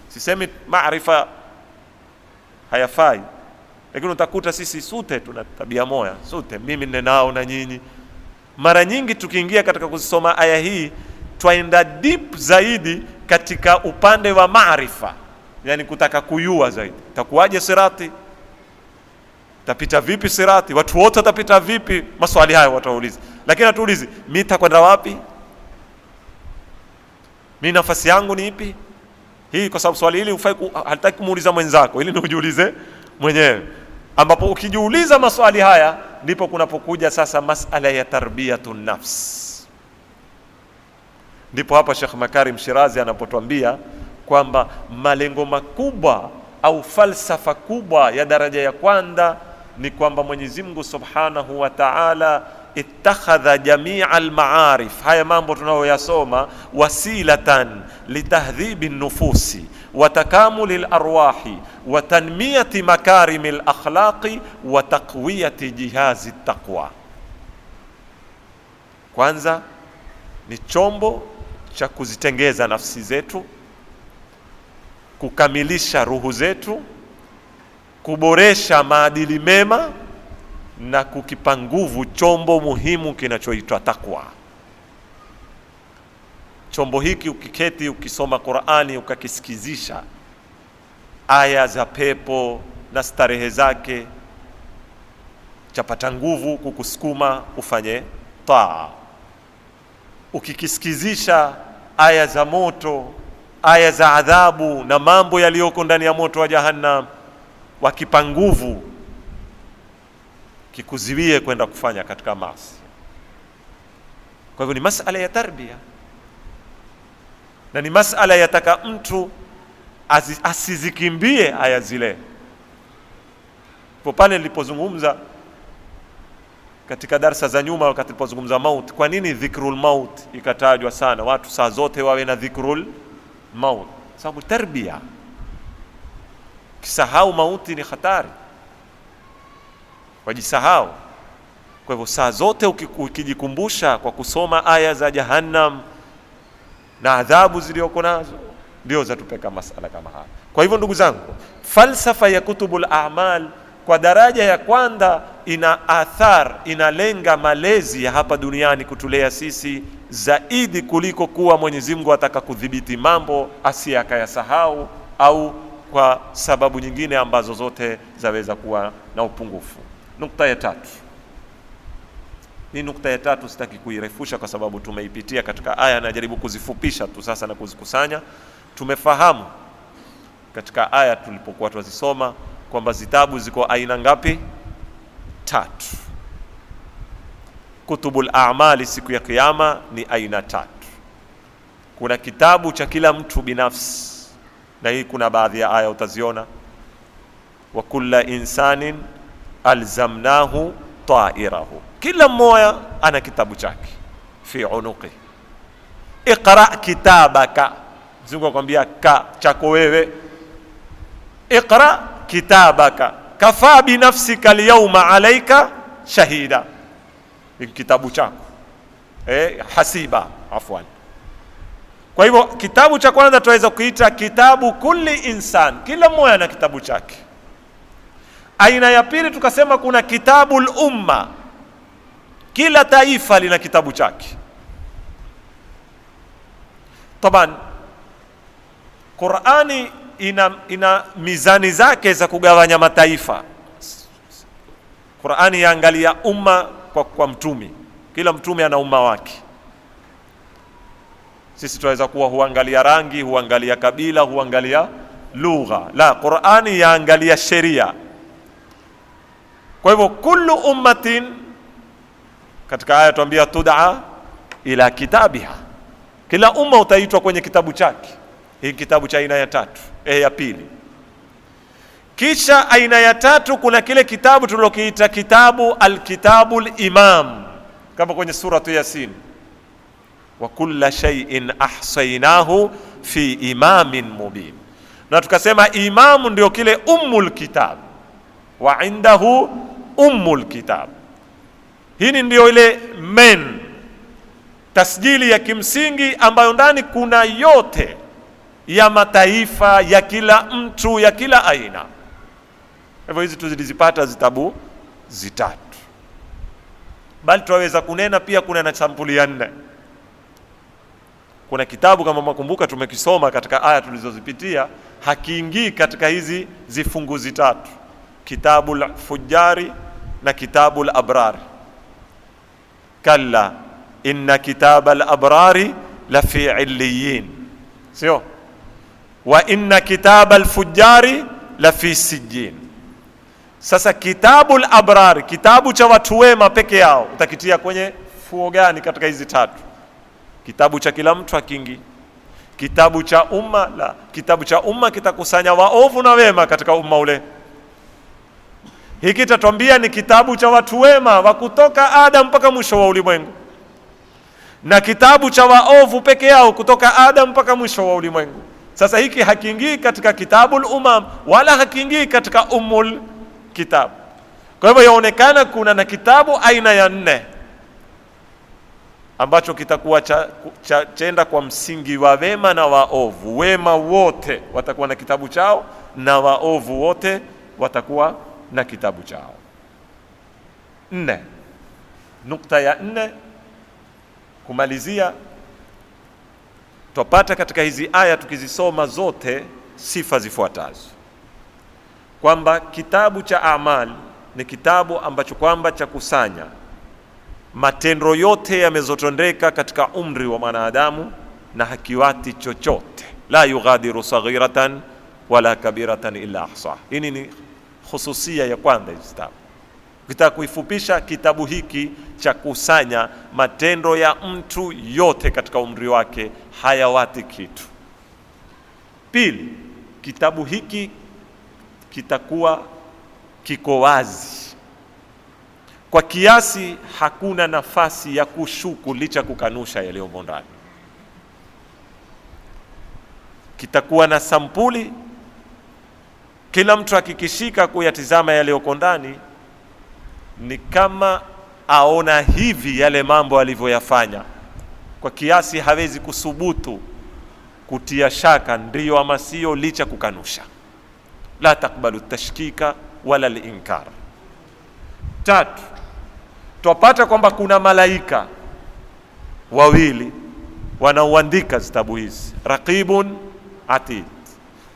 Sisemi maarifa hayafai, lakini utakuta sisi sote tuna tabia moja, sote, mimi ninao na nyinyi. Mara nyingi tukiingia katika kusoma aya hii twaenda deep zaidi katika upande wa maarifa, yani kutaka kujua zaidi. Takuwaje sirati? Tapita vipi sirati? Watu wote watapita vipi? Maswali haya watauliza. Lakini atuulizi, mimi nitakwenda wapi? Mimi nafasi yangu ni ipi? Hii kwa sababu swali hili halitaki kumuuliza mwenzako, ili ujiulize mwenyewe. Ambapo ukijiuliza maswali haya ndipo kunapokuja sasa masala ya tarbiyatun nafs. Ndipo hapa Sheikh Makarim Shirazi anapotuambia kwamba malengo makubwa au falsafa kubwa ya daraja ya kwanza ni kwamba Mwenyezi Mungu Subhanahu wa Ta'ala ittakhadha jamia al-ma'arif, haya mambo tunayoyasoma, wasilatan litahdhibi nufusi wa takamuli al-arwahi wa tanmiyati makarimi al-akhlaqi wa taqwiyati jihazi taqwa. Kwanza ni chombo cha kuzitengeza nafsi zetu, kukamilisha ruhu zetu, kuboresha maadili mema na kukipa nguvu chombo muhimu kinachoitwa takwa. Chombo hiki ukiketi ukisoma Qur'ani ukakisikizisha aya za pepo na starehe zake, chapata nguvu kukusukuma ufanye taa. Ukikisikizisha aya za moto, aya za adhabu na mambo yaliyoko ndani ya moto wa Jahannam, wakipa nguvu kikuziwie kwenda kufanya katika maasi. Kwa hivyo ni masala ya tarbia, na ni masala yataka mtu asizikimbie aya zile. Kwa pale nilipozungumza katika darasa za nyuma, wakati nilipozungumza maut, kwa nini dhikrul maut ikatajwa sana, watu saa zote wawe na dhikrul maut? Sababu tarbia, kisahau mauti ni hatari, wajisahau. Kwa hivyo saa zote ukijikumbusha kwa kusoma aya za Jahannam na adhabu zilioko nazo, ndio zatupeka masala kama haya. Kwa hivyo ndugu zangu, falsafa ya kutubul a'mal kwa daraja ya kwanza ina athar, inalenga malezi ya hapa duniani kutulea sisi zaidi kuliko kuwa Mwenyezi Mungu ataka kudhibiti mambo asiye akayasahau, au kwa sababu nyingine ambazo zote zaweza kuwa na upungufu. Nukta ya tatu. Ni nukta ya tatu, sitaki kuirefusha kwa sababu tumeipitia katika aya, najaribu kuzifupisha tu sasa na kuzikusanya. Tumefahamu katika aya tulipokuwa tunazisoma kwamba zitabu ziko aina ngapi? 3. Kutubul a'mali siku ya kiyama ni aina 3. Kuna kitabu cha kila mtu binafsi, na hii kuna baadhi ya aya utaziona, wa kulla insanin alzamnahu ta'irahu, kila mmoja ana kitabu chake fi unuqi. Iqra kitabaka, Mungu akwambia chako wewe, iqra kitabaka kafa bi nafsika alyawma alayka shahida, kitabu chako hasiba, afwan. Kwa hivyo kitabu cha kwanza tunaweza kuita kitabu kulli insan, kila mmoja ana kitabu chake. Aina ya pili tukasema kuna kitabul umma, kila taifa lina kitabu chake. Taban Qur'ani ina mizani zake za kugawanya mataifa. Qur'ani yaangalia umma kwa mtume, kila mtume ana umma wake. Sisi tunaweza kuwa huangalia rangi, huangalia kabila, huangalia lugha. La, Qur'ani yaangalia sheria. Kwa hivyo kullu ummatin, katika aya tuambia tud'a ila kitabiha, kila umma utaitwa kwenye kitabu chake. Hii kitabu cha aina ya 3, ya pili. Kisha aina ya 3 kuna kile kitabu tulilokiita kitabu alkitabul imam, kama kwenye suratu Yasin, wa kulla shay'in ahsaynahu fi imamin mubin. Na tukasema imamu ndio kile ummul kitab, wa indahu ummul kitab. Hii ndio ile tasjili ya kimsingi ambayo ndani kuna yote ya mataifa, ya kila mtu, ya kila aina. Hivyo hizi tulizipata zitabu 3. Bali tunaweza kunena pia kuna na sampuli ya 4. Kuna kitabu kama mwakumbuka tumekisoma katika aya tulizozipitia, hakiingii katika hizi zifungu 3, kitabul fujari na kitabul abrari. Kalla inna kitabal abrari la fi illiyin, sio? Wa inna kitabal fujari la fi sijjin. Sasa kitabul abrari, kitabu cha watu wema peke yao, utakitia kwenye fuo gani katika hizi 3? Kitabu cha kila mtu hakiingii. Kitabu cha umma, la, kitabu cha umma kitakusanya waovu na wema katika umma ule. Hiki kitatuambia ni kitabu cha watu wema wa kutoka Adam mpaka mwisho wa ulimwengu, na kitabu cha waovu peke yao kutoka Adam mpaka mwisho wa ulimwengu. Sasa hiki hakiingii katika kitabul umam wala hakiingii katika ummul kitab. Kwa hivyo yaonekana kuna na kitabu aina ya 4 ambacho kitakuwa chenda kwa msingi wa wema na waovu. Wema wote watakuwa na kitabu chao na waovu wote watakuwa na kitabu chao. 4. Nukta ya 4 kumalizia, tupata katika hizi aya tukizisoma zote sifa zifuatazo, kwamba kitabu cha amal ni kitabu ambacho kwamba cha kusanya matendo yote yamezotondeka katika umri wa mwanadamu na hakiwati chochote, la yughadiru saghiratan wala kabiratan illa ahsa. Hii ni hususia ya kwanza ya kitabu. Ukitaka kuifupisha, kitabu hiki cha kusanya matendo ya mtu yote katika umri wake, hayawati kitu. Pili, kitabu hiki kitakuwa kiko wazi kwa kiasi hakuna nafasi ya kushuku licha kukanusha yaliyomo ndani. Kitakuwa na sampuli, kila mtu akikishika kuyatizama yaliyoko ndani ni kama aona hivi yale mambo alivyoyafanya, kwa kiasi hawezi kusubutu kutia shaka ndiyo ama sio licha kukanusha. La takbalu tashkika wala linkar. 3, tupata kwamba kuna malaika wawili wanaoandika zitabu hizi, raqibun atid.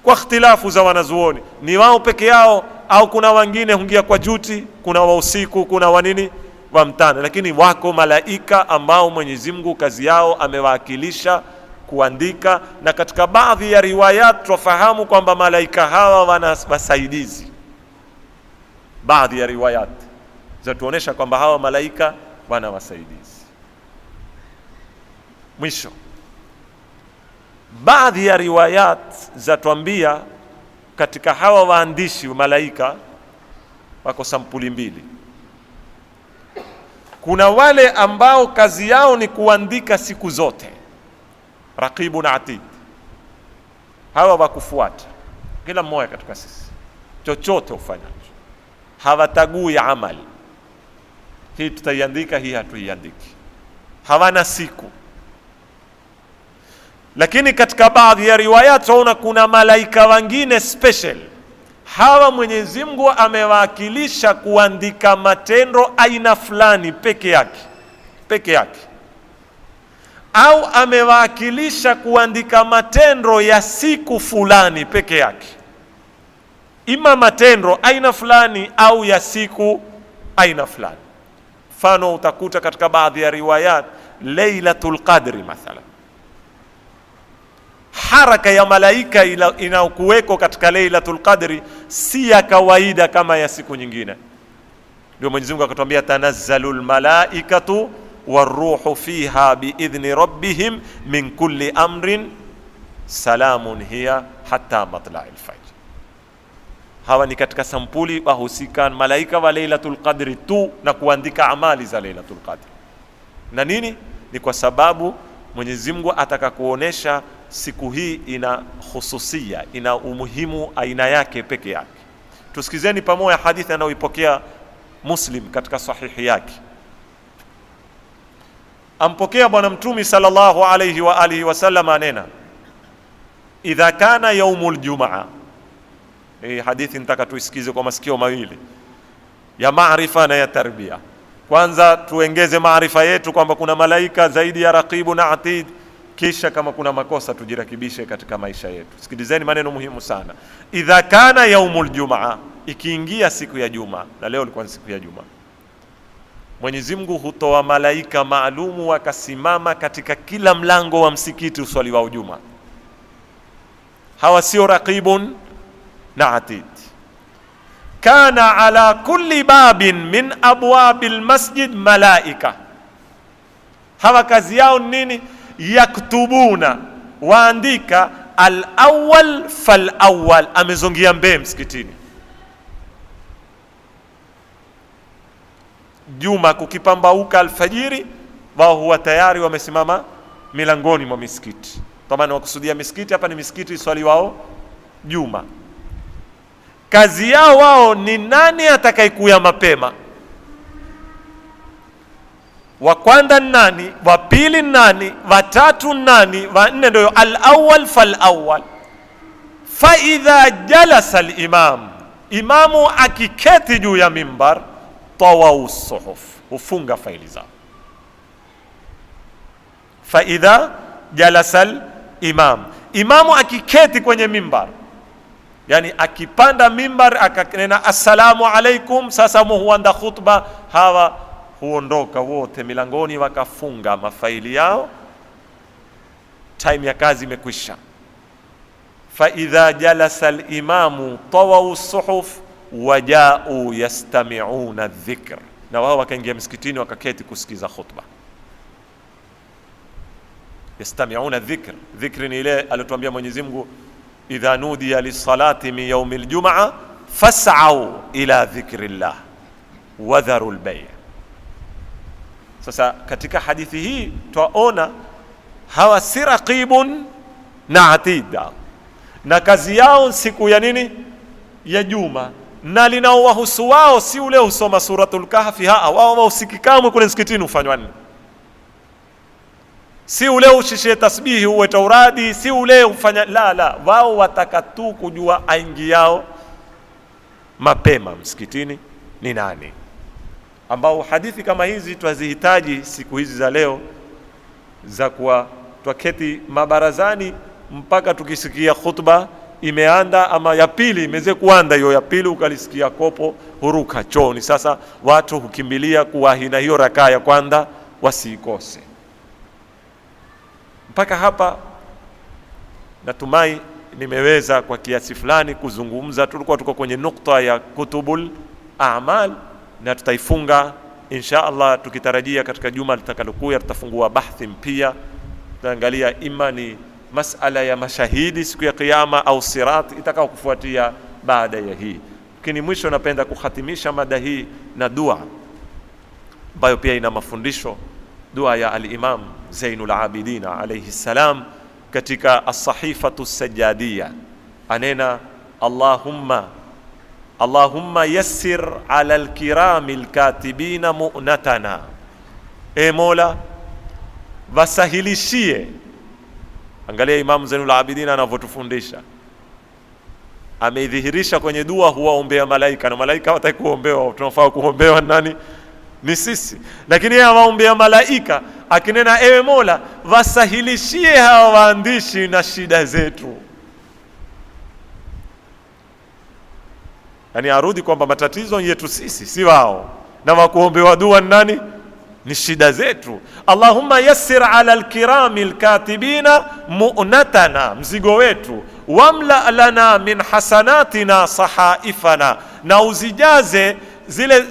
Kwa ikhtilafu za wanazuoni, ni wao peke yao au kuna wengine hungia kwa juti, kuna wa usiku, kuna wa nini, wa mtana, lakini wako malaika ambao Mwenyezi Mungu kazi yao amewakilisha kuandika. Na katika baadhi ya riwayat tufahamu kwamba malaika hawa wana wasaidizi. Baadhi ya riwayat zatuonesha kwamba hawa malaika wana wasaidizi. Mwisho, baadhi ya riwayat zatuambia katika hawa waandishi malaika wako sampuli mbili. Kuna wale ambao kazi yao ni kuandika siku zote, raqibun atid. Hawa wakufuata kila mmoja katika sisi chochote ufanyacho, hawatagui amali, hii tutaiandika, hii hatuiandiki, hawana siku. Lakini katika baadhi ya riwaya tunaona kuna malaika wengine special, hawa Mwenyezi Mungu amewakilisha kuandika matendo aina fulani peke yake, au amewakilisha kuandika matendo ya siku fulani peke yake, ima matendo aina fulani au ya siku aina fulani. Mfano utakuta katika baadhi ya riwayat Lailatul Qadri mathalan, haraka ya malaika inayokuweko katika Lailatul Qadri si ya kawaida kama ya siku nyingine. Ndio Mwenyezi Mungu akatuambia tanazzalul malaikatu waruhu fiha biidhni rabbihim min kulli amrin salamun hiya hatta matla'il fajr. Hawa ni katika sampuli wahusika malaika wa Lailatul Qadri tu na kuandika amali za Lailatul Qadri. Na nini? Ni kwa sababu Mwenyezi Mungu ataka kuonesha siku hii ina khususia, ina umuhimu aina yake peke yake. Tusikizeni pamoja hadithi anayoipokea Muslim katika sahihi yake. Ampokea Bwana Mtume sallallahu alayhi wa alihi wasallam anena, idha kana yaumul jumaa. Hii hadithi nitaka tuisikize kwa masikio mawili ya maarifa na ya tarbia. Kwanza tuengeze maarifa yetu kwamba kuna malaika zaidi ya raqibu na atid, kisha kama kuna makosa tujirakibishe katika maisha yetu. Sikilizeni maneno muhimu sana. Idha kana yaumul jumaa, ikiingia siku ya Juma, na leo ilikuwa siku ya Juma, Mwenyezi Mungu hutoa malaika maalumu wakasimama katika kila mlango wa msikiti uswaliwao Juma. Hawa sio raqibun na atid. Kana ala kulli babin min abwabil masjid malaika. Hawa kazi yao nini? Yaktubuna, waandika al-awwal fal-awwal, amezongia mbele msikitini. Juma kukipambauka alfajiri, wao huwa tayari wamesimama milangoni mwa misikiti. Tamani wakusudia misikiti hapa ni misikiti iswaliwao Juma. Kazi yao wao ni nani atakayekuya mapema, wa kwanza nani, wa pili nani, wa tatu nani, wa nne ndio al-awwal fal-awwal. Fa idha jalasa al-imam, imamu akiketi juu ya mimbar, tawau suhuf, hufunga faili zao. Fa idha jalasa al-imam, imamu akiketi kwenye mimbar, yani akipanda mimbar akanena assalamu alaikum, sasa huanda khutba, hawa huondoka wote milangoni wakafunga mafaili yao, time ya kazi imekwisha. Fa idha jalasa al-imamu tawau suhuf wajau yastami'una dhikr, na wao wakaingia msikitini wakaketi kusikiza khutba. Yastami'una dhikr, dhikri ni ile aliyotuambia Mwenyezi Mungu idha nudiya lis-salati min yawmil jum'a fas'au ila dhikrillah wa dharul bay'. Sasa katika hadithi hii twaona hawa si raqibun na atida, na kazi yao siku ya nini, ya juma, na linaowahusu wao si ule usoma suratul kahfi, wao wausikikamwe kule msikitini ufanywa nini, si ule ushishie tasbihi uwe tauradi, si ule ufanya la, wao wataka tu kujua aingi yao mapema msikitini ni nani, ambao hadithi kama hizi twazihitaji siku hizi za leo, za kuwa twaketi mabarazani mpaka tukisikia khutba imeanda ama ya pili imeze kuanda, hiyo ya pili ukalisikia kopo huruka chooni. Sasa watu hukimbilia kuwahi na hiyo rakaa ya kwanza wasiikose. Mpaka hapa natumai nimeweza kwa kiasi fulani kuzungumza. Tulikuwa tuko kwenye nukta ya kutubul a'mal, na tutaifunga insha Allah, tukitarajia katika juma litakalokuja tutafungua bahthi mpya. Tutaangalia imani masala ya mashahidi siku ya kiyama au sirat itakao kufuatia baada ya hii. Lakini mwisho napenda kuhatimisha mada hii na dua ambayo pia ina mafundisho, dua ya al-Imam Zainul Abidin alayhi salam katika as-sahifatu as-sajjadiyya, anena Allahumma yassir ala al-kirami al-katibina mu'natana, e Mola wasahilishie. Angalia Imam Zainul Abidin anavyotufundisha, ameidhihirisha kwenye dua, huwaombea malaika, na malaika hawataki kuombewa, tunafaa kuombewa nani? Ni sisi. Lakini yeye awaombea malaika akinena, ewe Mola wasahilishie hawa waandishi na shida zetu. Yani arudi kwamba matatizo yetu sisi, si wao, na wakuombewa dua nani? Ni shida zetu. Allahumma yassir ala alkirami alkatibina mu'natana, mzigo wetu, wamla lana min hasanatina sahaifana, na uzijaze zile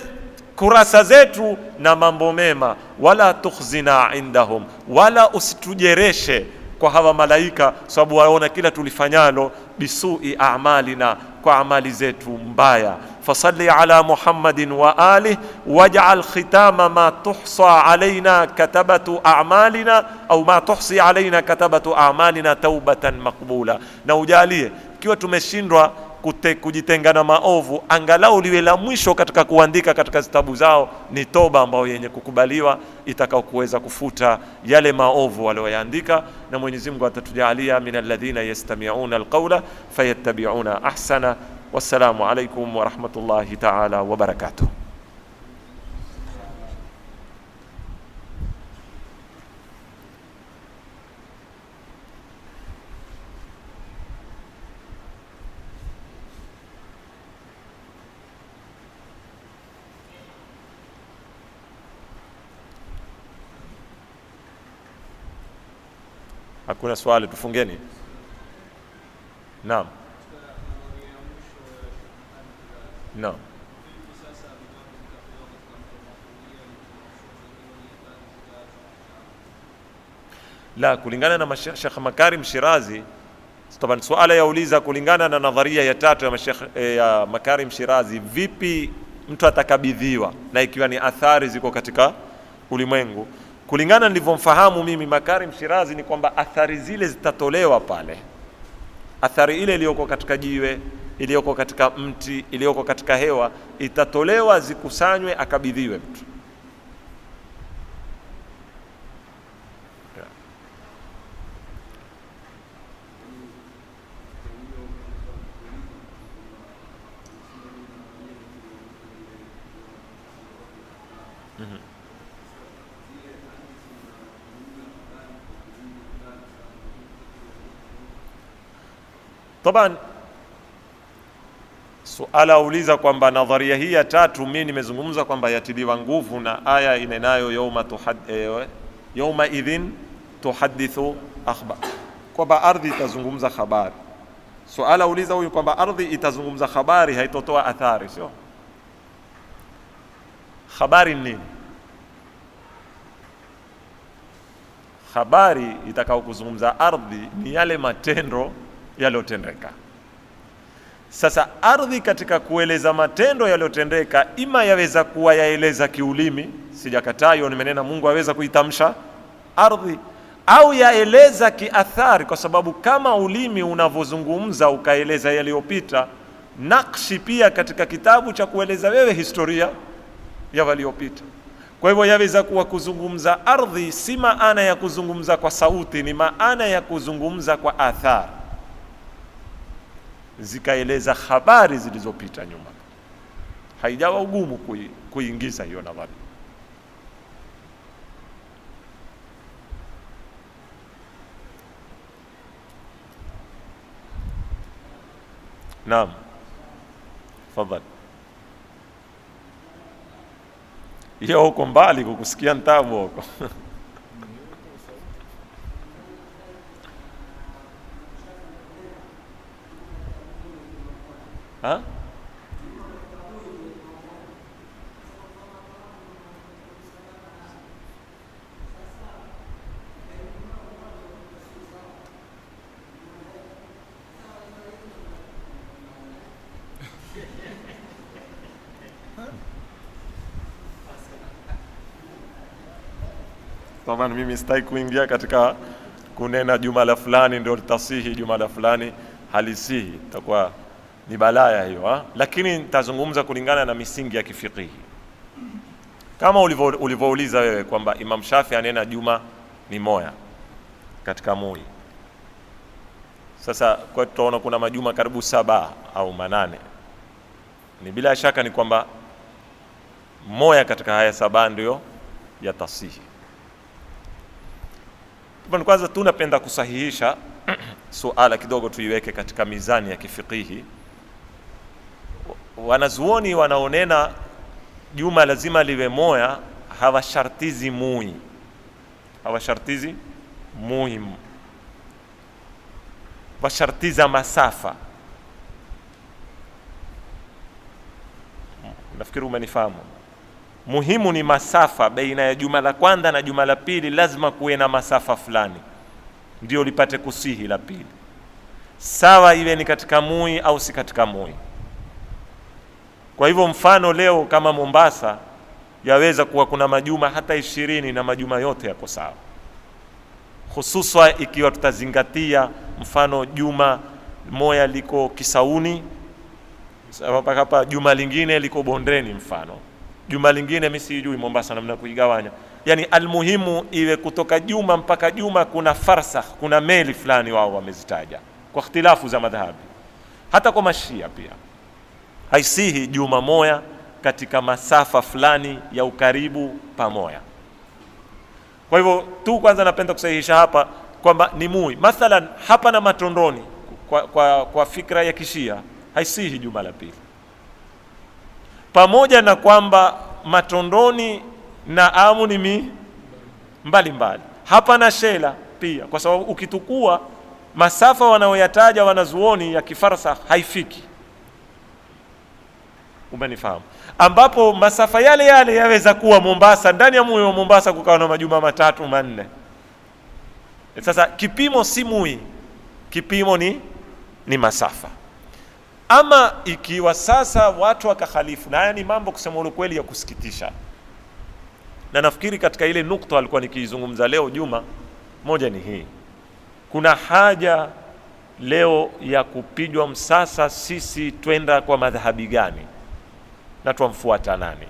kurasa zetu na mambo mema, wala tukhzina indahum, wala usitujereshe kwa hawa malaika, sababu waona kila tulifanyalo bisui a'malina, kwa amali zetu mbaya. Fasalli ala Muhammadin wa alihi waj'al khitama ma tuhsa alaina katabatu a'malina au ma tuhsi alaina katabatu a'malina taubatan maqbula, na ujalie ikiwa tumeshindwa kujitenga na maovu, angalau liwe la mwisho katika kuandika katika zitabu zao ni toba ambayo yenye kukubaliwa, itakao kuweza kufuta yale maovu walioyaandika. Na Mwenyezi Mungu atatujalia min alladhina yastami'una alqawla fayattabi'una ahsana. Wassalamu alaykum wa rahmatullahi ta'ala wa barakatuh. Hakuna swali, tufungeni. Naam. Naam. La, kulingana na Sheikh Makarim Shirazi, taban swala yauliza kulingana na nadharia ya tatu ya Sheikh ya Makarim Shirazi, vipi mtu atakabidhiwa na ikiwa ni athari ziko katika ulimwengu. Kulingana nilivyomfahamu mimi Makarim Shirazi ni kwamba athari zile zitatolewa pale. Athari ile iliyoko katika jiwe, iliyoko katika mti, iliyoko katika hewa itatolewa, zikusanywe, akabidhiwe mtu. Taban suala uliza kwamba nadharia hii ya tatu mimi nimezungumza kwamba yatiliwa nguvu na aya inenayo yawma idhin tuhadithu akhbar, kwamba ardhi itazungumza habari. Suala uliza huyu kwamba ardhi itazungumza habari, haitotoa athari, sio? Habari nini? Habari itakao kuzungumza ardhi ni yale matendo yaliyotendeka. Sasa ardhi katika kueleza matendo yaliyotendeka, ima yaweza kuwa yaeleza kiulimi, sijakataa hiyo, nimenena Mungu aweza kuitamsha ardhi, au yaeleza kiathari, kwa sababu kama ulimi unavyozungumza ukaeleza yaliyopita, nakshi pia katika kitabu cha kueleza wewe historia ya waliopita. Kwa hivyo yaweza kuwa kuzungumza ardhi si maana ya kuzungumza kwa sauti, ni maana ya kuzungumza kwa athari, zikaeleza habari zilizopita nyuma. Haijawa ugumu kuingiza hiyo nadhari. Naam, tafadhali. Hiyo huko mbali kukusikia ntabu huko. Ha? Taban mimi sitaki kuingia katika kunena juma la fulani ndio litasihi, juma la fulani halisihi, itakuwa ni balaya hiyo ha? Lakini nitazungumza kulingana na misingi ya kifikihi. Kama ulivyouliza wewe kwamba Imam Shafi anena juma ni moya katika mui. Sasa kwa tutaona kuna majuma karibu 7 au 8. Ni bila shaka ni kwamba moya katika haya 7 ndio yatasihi. Kwanza tunapenda kusahihisha suala kidogo, tuiweke katika mizani ya kifikihi. Wanazuoni wanaonena juma lazima liwe moya, hawashartizi mui, hawashartizi muhimu, washartiza masafa. Nafikiri umenifahamu. Muhimu ni masafa baina ya juma la kwanza na juma la pili, lazima kuwe na masafa fulani ndio lipate kusihi la pili, sawa iwe ni katika mui au si katika mui. Kwa hivyo mfano leo kama Mombasa yaweza kuwa kuna majuma hata 20 na majuma yote yako sawa, hususa ikiwa tutazingatia mfano juma moja liko Kisauni, sababu hapa juma lingine liko Bondeni, mfano juma lingine mimi sijui Mombasa namna kuigawanya. Yani almuhimu iwe kutoka juma mpaka juma kuna farsakh, kuna meli fulani wao wamezitaja kwa ikhtilafu za madhhabi. Hata kwa Mashia pia haisihi juma moja katika masafa fulani ya ukaribu pamoja. Kwa hivyo tu kwanza napenda kusahihisha hapa kwamba ni mui. Mathalan hapa na Matondoni kwa fikra ya Kishia haisihi juma la pili, pamoja na kwamba Matondoni na Amu ni mbali. Hapa na Shela pia, kwa sababu ukitukua masafa wanaoyataja wanazuoni ya kifarsa haifiki. Umenifahamu? Ambapo masafa yale yaweza kuwa Mombasa, ndani ya mui wa Mombasa kukawa na majuma 3 4. Sasa kipimo si mui, kipimo ni masafa. Ama ikiwa sasa watu wakakhalifu, na haya ni mambo kusema ukweli ya kusikitisha, na nafikiri katika ile nukta alikuwa nikizungumza leo Juma moja ni hii: kuna haja leo ya kupigwa msasa sisi twenda kwa madhahabi gani na tuamfuata nani.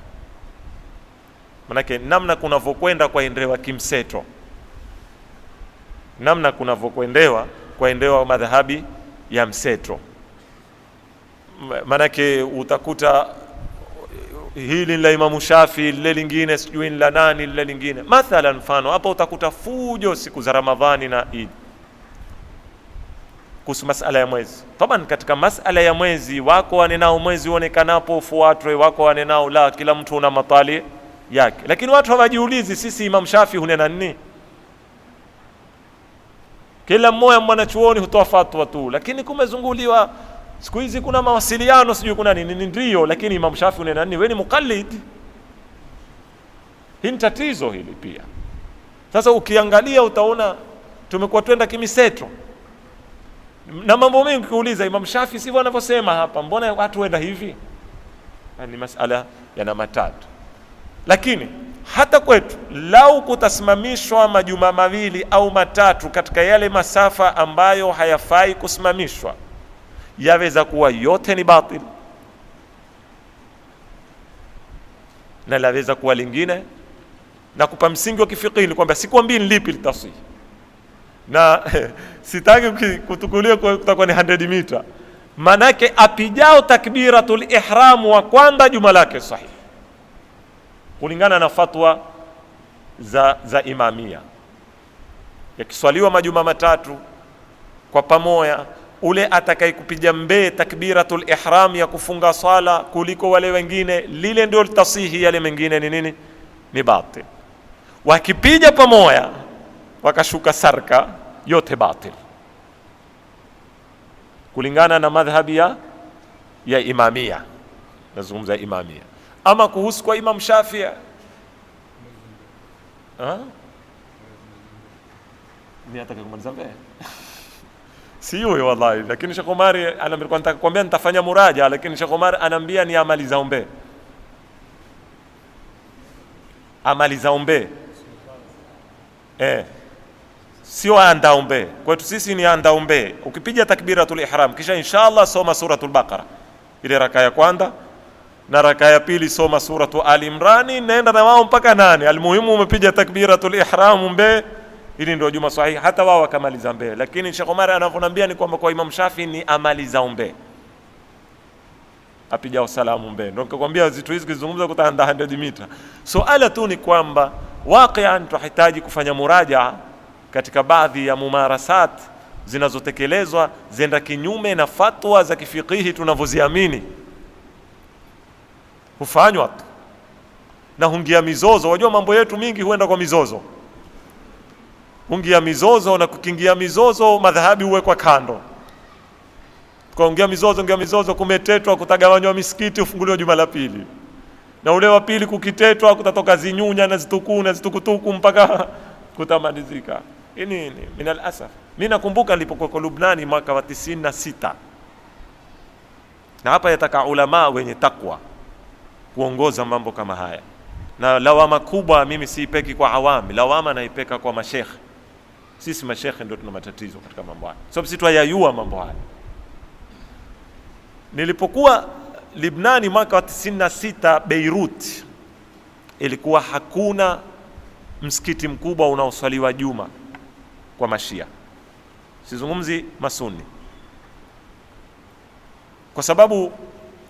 Manake namna kunavyokwenda kwa endewa kimseto, namna kunavyokuendewa kwa endewa madhahabi ya mseto. Manake utakuta hili la Imam Shafi, lile lingine sijui la nani, lile lingine. Mathalan mfano hapa utakuta fujo siku za Ramadhani na Eid kuhusu masala ya mwezi. Taban katika masala ya mwezi wako wanenao mwezi uonekanapo ufuatwe, wako wanenao la, kila mtu una matali yake. Lakini watu hawajiulizi sisi Imam Shafi hunena nini. Kila mmoja mwanachuoni hutoa fatwa tu, lakini kumezunguliwa siku hizi kuna mawasiliano sijui kuna nini, ndio, lakini Imam Shafi unena nini? Wewe ni mukallid. Hii tatizo hili pia. Sasa ukiangalia utaona tumekuwa twenda kimiseto. Na mambo mengi kuuliza Imam Shafi sivyo anavyosema hapa, mbona watu wenda hivi? Ni masala yana matatu. Lakini hata kwetu lau kutasimamishwa majuma mawili au matatu katika yale masafa ambayo hayafai kusimamishwa, yaweza kuwa yote ni batil na laweza kuwa lingine. Na kupa msingi wa kifiqhi ni kwamba sikwambii ni lipi litasihi, na sitaki kutukulia kutakuwa ni 100 mita. Manake apijao takbiratul ihram wa kwanza juma lake sahihi kulingana na fatwa za imamia, yakiswaliwa majuma matatu kwa pamoja, ule atakayekupiga mbee takbiratul ihram ya kufunga swala kuliko wale wengine, lile ndio litasihi, yale mengine ni nini? Ni batil. Wakipiga pamoja wakashuka sarka, yote batil kulingana na madhhabi ya imamia. Nazungumza imamia. Ama kuhusu kwa Imam Shafi'i ni ataka kumaliza mbele siyui wallahi, lakini Sheikh Omar anamwambia nataka kuambia nitafanya muraja, lakini Sheikh Omar anambia ni amali za ombe, amali za ombe sio anda ombe. Kwetu sisi ni anda ombe. Ukipiga takbiratul ihram kisha inshallah soma suratul Baqara ile raka ya kwanza, na raka ya pili soma suratu Ali Imran, nenda na wao mpaka 8. Almuhimu umepiga takbiratul ihram mbe, ili ndio juma sahihi, hata wao wakamaliza mbe. Lakini Sheikh Omar anavyoniambia ni kwamba kwa Imam Shafi ni amali za mbe, apiga salamu mbe. Ndio nikakwambia zitu hizi kizungumza kutaanda 100 mita. Suala tu ni kwamba waqian tunahitaji kufanya muraja katika baadhi ya mumarasat zinazotekelezwa zenda kinyume na fatwa za kifikihi tunavyoziamini, hufanywa na hungia mizozo. Wajua mambo yetu mingi huenda kwa mizozo, hungia mizozo, na kukingia mizozo madhahabi huwekwa kando. Kuongea mizozo kumetetwa, kutagawanywa misikiti, ufunguliwa juma la pili, na ule wa pili kukitetwa kutatoka zinyunya na zitukuu na zitukutuku mpaka kutamalizika. Ini min al-asaf. Mimi nakumbuka nilipokuwa kwa Lubnani mwaka wa 96, na hapa yataka ulama wenye takwa kuongoza mambo kama haya, na lawama kubwa mimi siipeki kwa awami, lawama naipeka kwa mashekhe. Sisi mashekhe ndio tuna matatizo katika mambo haya, sababu sisi tuyayua mambo haya. Nilipokuwa Libnani mwaka wa 96 Beirut, ilikuwa hakuna msikiti mkubwa unaoswaliwa juma kwa mashia, sizungumzi masuni, kwa sababu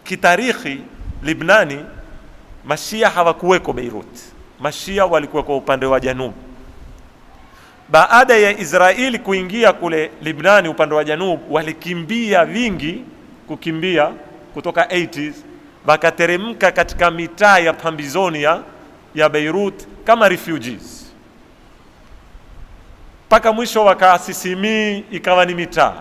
kitarikhi Libnani mashia hawakuweko Beirut. Mashia walikuwa kwa upande wa janub. Baada ya Israeli kuingia kule Libnani upande wa janub, walikimbia vingi, kukimbia kutoka 80s, wakateremka katika mitaa ya pambizoni ya Beirut kama refugees, mpaka mwisho wakaasisi ikawa ni mitaa.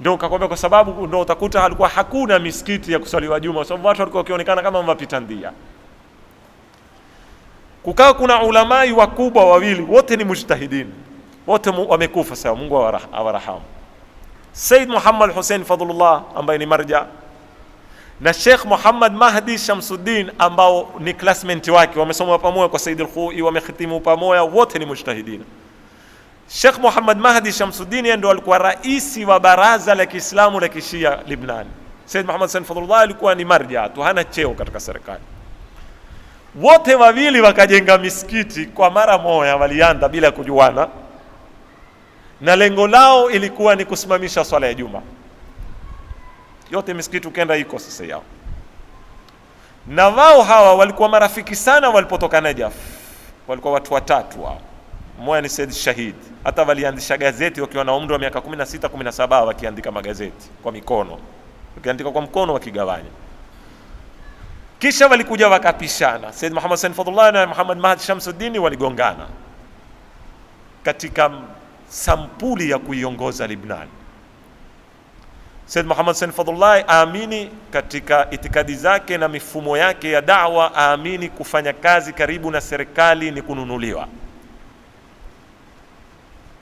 Ndio ukakwambia, kwa sababu ndio utakuta halikuwa hakuna misikiti ya kuswaliwa juma, kwa sababu watu walikuwa wakionekana kama mapita ndia. Kukawa kuna ulamai wakubwa wawili, wote ni mujtahidin, wote wamekufa sawa, Mungu awarahamu. Said Muhammad Hussein Fadhlullah ambaye ni marja, na Sheikh Muhammad Mahdi Shamsuddin ambao ni classmate wake, wamesoma pamoja kwa Said al-Khoi, wamehitimu pamoja, wote ni mujtahidin. Sheikh Muhammad Mahdi Shamsuddin ndio alikuwa raisi wa baraza la Kiislamu la Kishia Libnani. Said Muhammad Hussein Fadhlullah alikuwa ni marja tu, hana cheo katika serikali. Wote wawili wakajenga misikiti kwa mara moja, walianza bila kujuana, na lengo lao ilikuwa ni kusimamisha swala ya Juma. Yote misikiti ukenda iko sasa yao. Na wao hawa walikuwa marafiki sana walipotoka Najaf. Walikuwa watu watatu wao. Mmoja ni Said Shahid. Hata waliandisha gazeti wakiwa na umri wa miaka 16, 17 wakiandika magazeti kwa mikono. Wakiandika kwa mkono wakigawanya. Kisha walikuja wakapishana. Said Muhammad Hussein Fadhlullah na Muhammad Mahdi Shamsuddin waligongana katika sampuli ya kuiongoza Libnani. Said Muhammad Hussein Fadhlullah aamini katika itikadi zake na mifumo yake ya da'wa, aamini kufanya kazi karibu na serikali ni kununuliwa,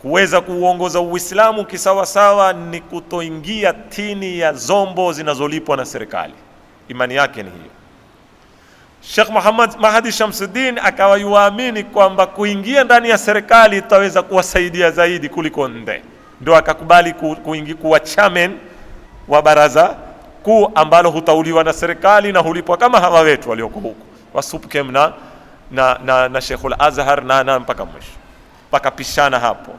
kuweza kuuongoza Uislamu kisawasawa ni kutoingia tini ya zombo zinazolipwa na serikali. Imani yake ni hiyo. Sheikh Muhammad Mahdi Shamsuddin akawa yuamini kwamba kuingia ndani ya serikali itaweza kuwasaidia zaidi kuliko nde, ndio akakubali kuwa chairman wa baraza kuu ambalo hutauliwa na serikali na hulipwa kama hawa wetu walioko huko wa SUPKEM na Sheikhul Azhar na mpaka mwisho. Wakapishana hapo,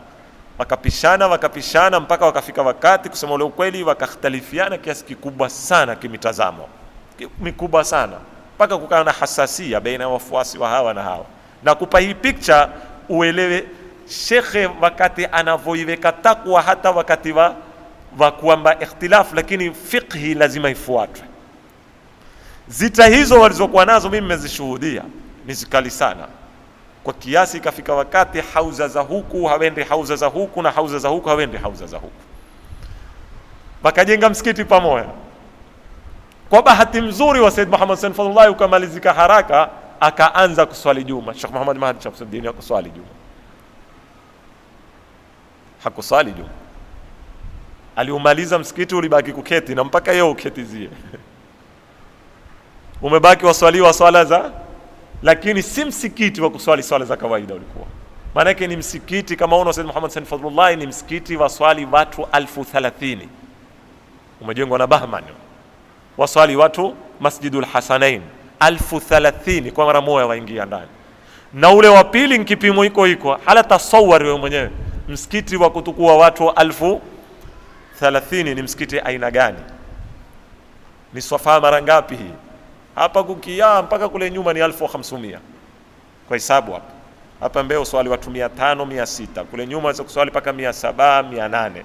wakapishana mpaka wakafika wakati, kusema ule ukweli, wakakhtalifiana kiasi kikubwa sana kimitazamo, mikubwa sana, mpaka kukawa na hasasia baina ya wafuasi wa hawa na hawa. Na kupa hii picture uelewe shekhe wakati anavyoiweka takwa hata wakati wa kwamba ikhtilafu, lakini fiqhi lazima ifuatwe. Zita hizo walizokuwa nazo mimi nimezishuhudia ni zikali sana, kwa kiasi ikafika wakati hauza za huku hawendi hauza za huku na hauza za huku hawendi hauza za huku. Wakajenga msikiti pamoja. Kwa bahati mzuri wa Said Muhammad Hussein Fadhlullah ukamalizika haraka, akaanza kuswali Juma. Sheikh Muhammad Mahdi Shamsuddin hakuswali Juma, hakuswali Juma. Aliumaliza msikiti ulibaki kuketi, na mpaka yeye uketizie umebaki waswaliwa swala za, lakini si msikiti wa kuswali swala za kawaida ulikuwa. Maana yake ni msikiti kama una Said Muhammad Hussein Fadhlullah, ni msikiti wa swali watu 1030, umejengwa na Bahman, waswali watu Masjidul Hasanain 1030 kwa mara moja waingia ndani. Na ule wa pili nkipimo iko hala tasawwar wewe mwenyewe, msikiti wa kutukua watu 1030 ni msikiti aina gani? Ni swafa mara ngapi hii? Hapa kukia mpaka kule nyuma ni 1500 kwa hesabu hapa mbeo swali watu 500 600, kule nyuma za kuswali paka 700 800,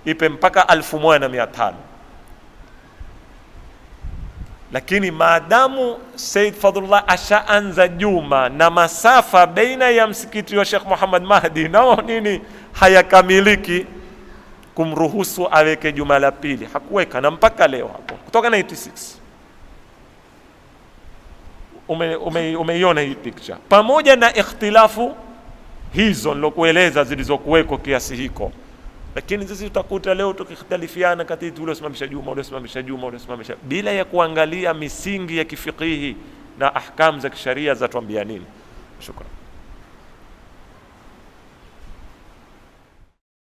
ipe mpaka 1500. Lakini maadamu Said Fadhlullah ashaanza Juma na masafa baina ya msikiti wa Sheikh Muhammad Mahdi nao nini hayakamiliki kumruhusu aweke Juma la pili, hakuweka, na mpaka leo hapo kutoka 96 umeiona hii picture, pamoja na ikhtilafu hizo nilokueleza zilizokuweko kiasi hiko. Lakini sisi utakuta leo tukikhtalifiana kati ule usimamisha Juma, ule usimamisha Juma, ule usimamisha, bila ya kuangalia misingi ya kifikihi na ahkamu za kisharia za tuambia nini. Shukran.